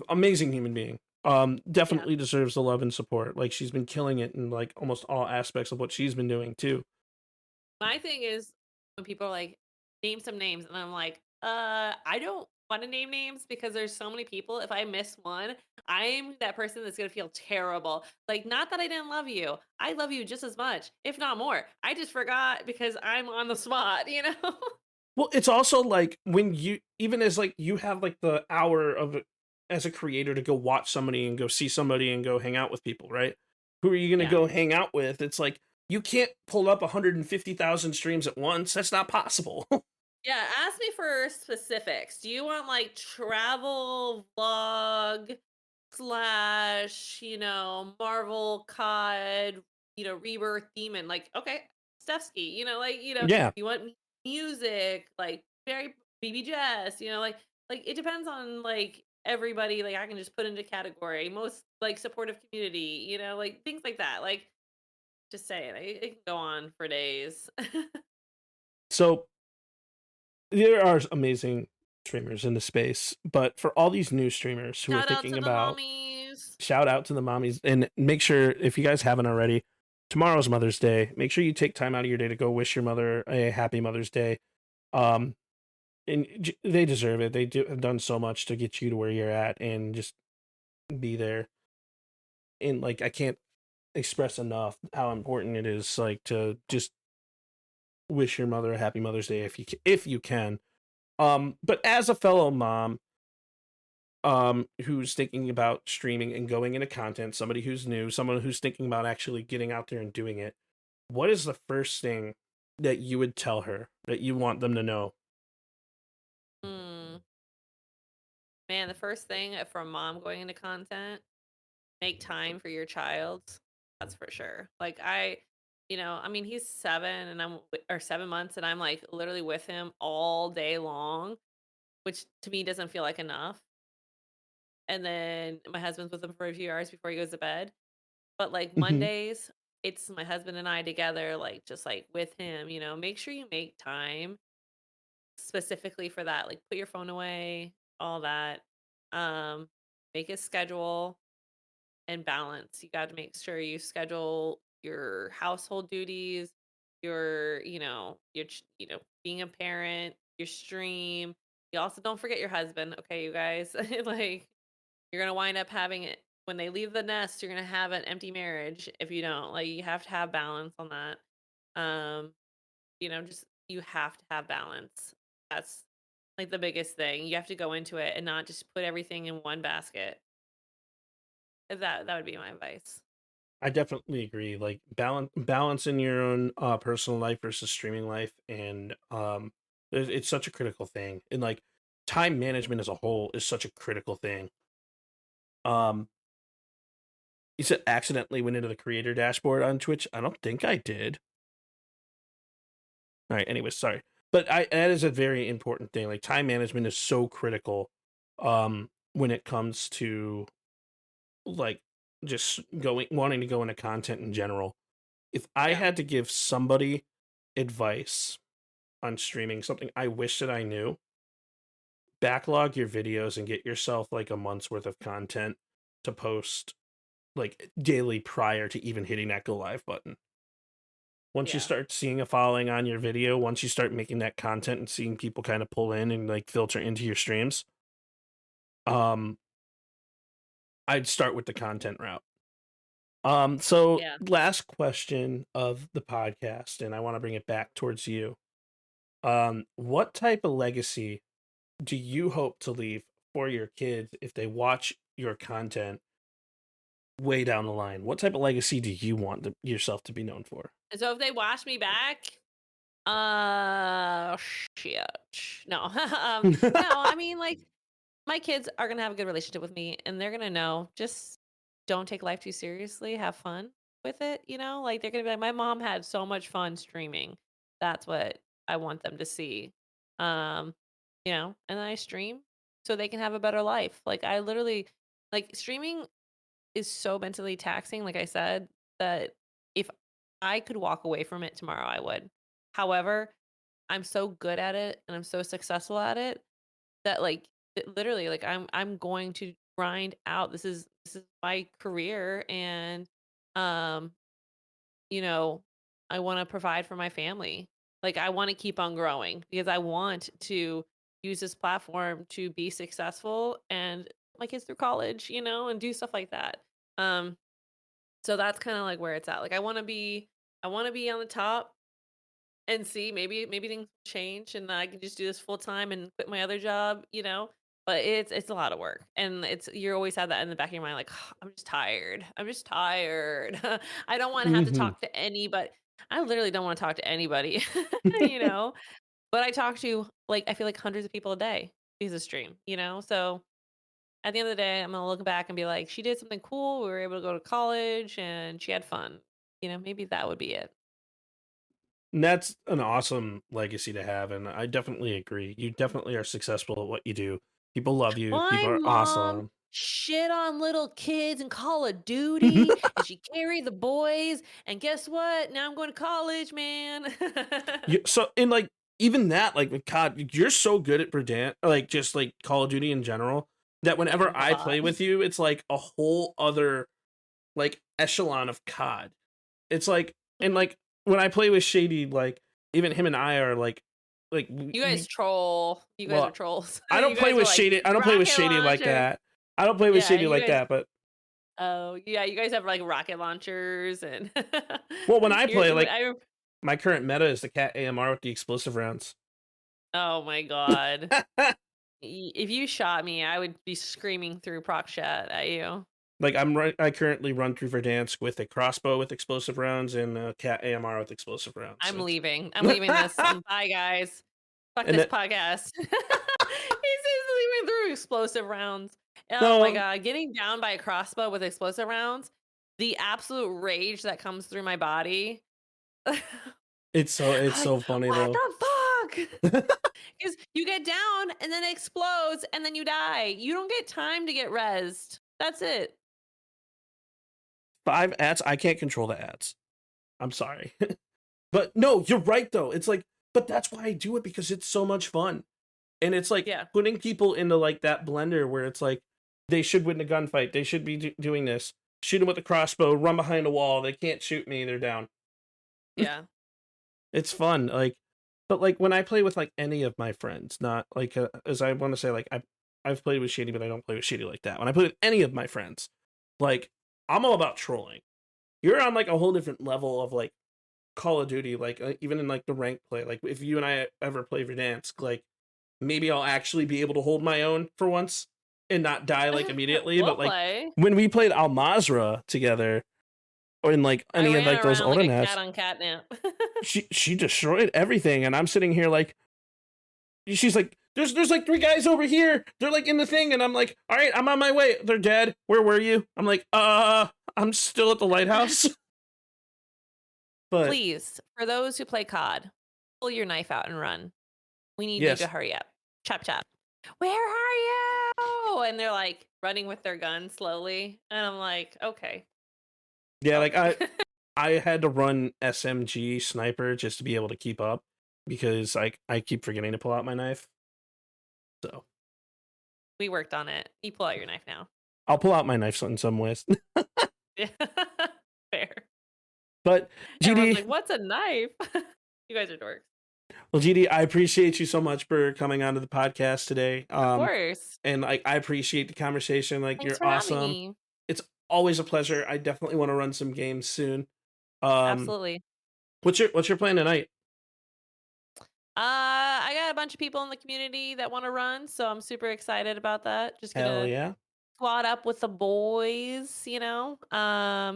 A: amazing human being.
C: Yeah.
A: Definitely deserves the love and support. Like she's been killing it in like almost all aspects of what she's been doing too.
C: My thing is when people are like, name some names, and I'm like, I don't want to name names because there's so many people. If I miss one, I'm that person that's gonna feel terrible. Like, not that I didn't love you. I love you just as much, if not more. I just forgot because I'm on the spot, you know?
A: Well, it's also like when you even as like you have like the hour of as a creator to go watch somebody and go see somebody and go hang out with people, right? Who are you going to
C: Yeah.
A: go hang out with? It's like you can't pull up 150,000 streams at once. That's not possible.
C: Yeah, ask me for specifics. Do you want like travel vlog slash, Marvel COD, Rebirth Demon? Like, okay, Stefsky,
A: Yeah.
C: you want music, like very BB Jess, like it depends on like everybody, like I can just put into category. Most like supportive community, like things like that. Like just saying, it can go on for days.
A: So there are amazing streamers in the space, but for all these new streamers who are
C: Shout out
A: thinking
C: to the
A: about,
C: mommies.
A: shout out to the mommies, and make sure if you guys haven't already, tomorrow's Mother's Day. Make sure you take time out of your day to go wish your mother a happy Mother's Day. Um, and they deserve it. Have done so much to get you to where you're at, and just be there. And like I can't express enough how important it is, like to just wish your mother a happy Mother's Day if you can. But as a fellow mom, who's thinking about streaming and going into content, somebody who's new, someone who's thinking about actually getting out there and doing it, what is the first thing that you would tell her that you want them to know?
C: Mm, man, the first thing from mom going into content, make time for your child. That's for sure. Like I mean, he's 7 and or 7 months, and I'm like literally with him all day long, which to me doesn't feel like enough. And then my husband's with him for a few hours before he goes to bed. But like
A: Hmm.
C: Mondays, it's my husband and I together, like just like with him, make sure you make time specifically for that. Like put your phone away, all that. Um, make a schedule and balance. You got to make sure you schedule your household duties, being a parent, your stream. You also don't forget your husband, okay, you guys? Like you're gonna wind up having it when they leave the nest, you're gonna have an empty marriage if you don't. Like you have to have balance on that. Um, just you have to have balance. That's like the biggest thing. You have to go into it and not just put everything in one basket. That would be my advice.
A: I definitely agree. Like balance in your own personal life versus streaming life, and it's such a critical thing. And like time management as a whole is such a critical thing. Um, you said accidentally went into the creator dashboard on Twitch. I don't think I did. All right. Anyways, sorry, but that is a very important thing. Like time management is so critical. When it comes to like just wanting to go into content in general. If I
C: Yeah.
A: had to give somebody advice on streaming, something I wish that I knew, backlog your videos and get yourself like a month's worth of content to post like daily prior to even hitting that go live button. Once you
C: Yeah.
A: start seeing a following on your video, once you start making that content and seeing people kind of pull in and like filter into your streams, um, I'd start with the content route. So
C: Yeah.
A: last question of the podcast, and I want to bring it back towards you. What type of legacy do you hope to leave for your kids if they watch your content way down the line? What type of legacy do you want yourself to be known for?
C: And so if they watch me back, shit. No. No, I mean like my kids are gonna have a good relationship with me and they're gonna know just don't take life too seriously, have fun with it. Like they're gonna be like, my mom had so much fun streaming. That's what I want them to see. Um, and then I stream so they can have a better life. Like I literally like streaming is so mentally taxing, like I said, that if I could walk away from it tomorrow, I would. However, I'm so good at it and I'm so successful at it that like literally like I'm going to grind out. This is my career and um you know I want to provide for my family. Like I want to keep on growing because I want to use this platform to be successful and put my kids through college, and do stuff like that. Um so that's kind of like where it's at. Like I want to be on the top and see, maybe things change and I can just do this full time and quit my other job. But it's a lot of work. And you always have that in the back of your mind, like, I'm just tired. I'm just tired. I don't want to have to
A: Hmm.
C: talk to anybody. I literally don't want to talk to anybody, you know. But I talk to like I feel like hundreds of people a day because of stream. So at the end of the day, I'm gonna look back and be like, she did something cool. We were able to go to college and she had fun. Maybe that would be it.
A: And that's an awesome legacy to have, and I definitely agree. You definitely are successful at what you do. People love you.
C: My
A: People are
C: mom
A: awesome.
C: shit on little kids in Call of Duty, and she carried the boys. And guess what? Now I'm going to college, man.
A: And like even that, like with COD, you're so good at Verdansk, like just like Call of Duty in general, that
C: Oh
A: whenever I
C: God.
A: play with you, it's like a whole other like echelon of COD. It's like and like when I play with Shady, like even him and I are like
C: You guys troll. You guys are
A: well,
C: trolls.
A: I don't
C: You
A: play
C: guys were
A: with
C: like
A: Shady. I don't play with
C: rocket
A: Shady like
C: launcher.
A: that. I don't play with
C: Yeah,
A: Shady
C: you
A: like
C: guys.
A: that. But
C: Oh yeah, you guys have like rocket launchers and
A: well, when I play,
C: you're.
A: like my current meta is the Cat AMR with the explosive rounds.
C: Oh my God. If you shot me, I would be screaming through proc chat at you.
A: Like I currently run through Verdansk with a crossbow with explosive rounds and a cat AMR with explosive rounds.
C: I'm leaving. I'm leaving this. Bye, guys. Fuck
A: And
C: this
A: it,
C: podcast. He's leaving through explosive rounds. Oh my
A: no,
C: god, getting down by a crossbow with explosive rounds, the absolute rage that comes through my body.
A: it's
C: Like,
A: so funny
C: what
A: though.
C: the fuck? Because you get down and then it explodes and then you die. You don't get time to get rezzed. That's it.
A: 5 ads. I can't control the ads. I'm sorry. But no, you're right though. It's like, but that's why I do it, because it's so much fun. And it's like
C: Yeah.
A: putting people into like that blender where it's like they should win a gunfight. They should be doing this. Shoot them with a crossbow, run behind a wall. They can't shoot me. They're down.
C: Yeah.
A: It's fun. Like, but like when I play with like any of my friends, not like as I want to say, like I've played with Shady, but I don't play with Shady like that. When I play with any of my friends, like I'm all about trolling. You're on like a whole different level of like Call of Duty, like even in like the rank play. Like if you and I ever play Verdansk, like maybe I'll actually be able to hold my own for once and not die like immediately.
C: We'll
A: But like
C: play.
A: when we played Al Mazrah together, or in like
C: I
A: any of
C: ran
A: like those
C: around like
A: older
C: a
A: maps,
C: cat on catnip.
A: she destroyed everything, and I'm sitting here like, she's like, there's like 3 guys over here. They're like in the thing, and I'm like, all right, I'm on my way. They're dead. Where were you? I'm like, I'm still at the lighthouse. But
C: Please, for those who play COD, pull your knife out and run. We need
A: yes,
C: you to hurry up. Chop chop. Where are you? And they're like running with their gun slowly. And I'm like, okay.
A: yeah,
C: Oh.
A: like I had to run SMG sniper just to be able to keep up, because I keep forgetting to pull out my knife. So
C: We worked on it. You pull out your knife now.
A: I'll pull out my knife in some ways.
C: Yeah. Fair.
A: But
C: Everyone's
A: GD,
C: like, what's a knife? You guys are dorks.
A: well, GD, I appreciate you so much for coming onto the podcast today.
C: Of course.
A: And like I appreciate the conversation. Like
C: Thanks
A: you're
C: for having
A: awesome.
C: me.
A: It's always a pleasure. I definitely want to run some games soon.
C: Absolutely.
A: What's your plan tonight?
C: I got a bunch of people in the community that want to run, so I'm super excited about that. Just
A: Hell
C: gonna
A: yeah.
C: squad up with the boys, you know.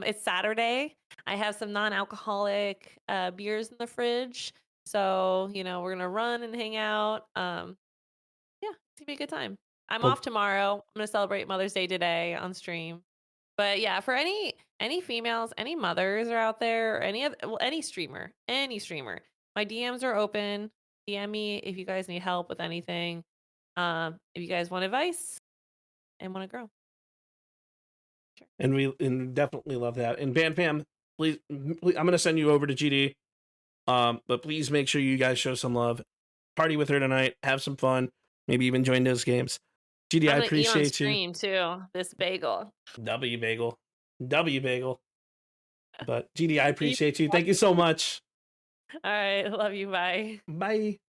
C: It's Saturday. I have some non-alcoholic beers in the fridge. So, you know, we're gonna run and hang out. Yeah, it's gonna be a good time. I'm
A: Well,
C: off tomorrow. I'm gonna celebrate Mother's Day today on stream. But yeah, for any females, any mothers are out there, or any other, well, any streamer, my DMs are open. DM me if you guys need help with anything. If you guys want advice and want to grow. Sure.
A: and we definitely love that. And Bam Pam, please, I'm gonna send you over to GD. But please make sure you guys show some love. Party with her tonight. Have some fun. Maybe even join those games. GD,
C: I'm
A: I
C: gonna eat on
A: appreciate you.
C: stream too. This bagel.
A: W bagel. But GD, I appreciate you. Thank you so much.
C: All right, love you. Bye.
A: Bye.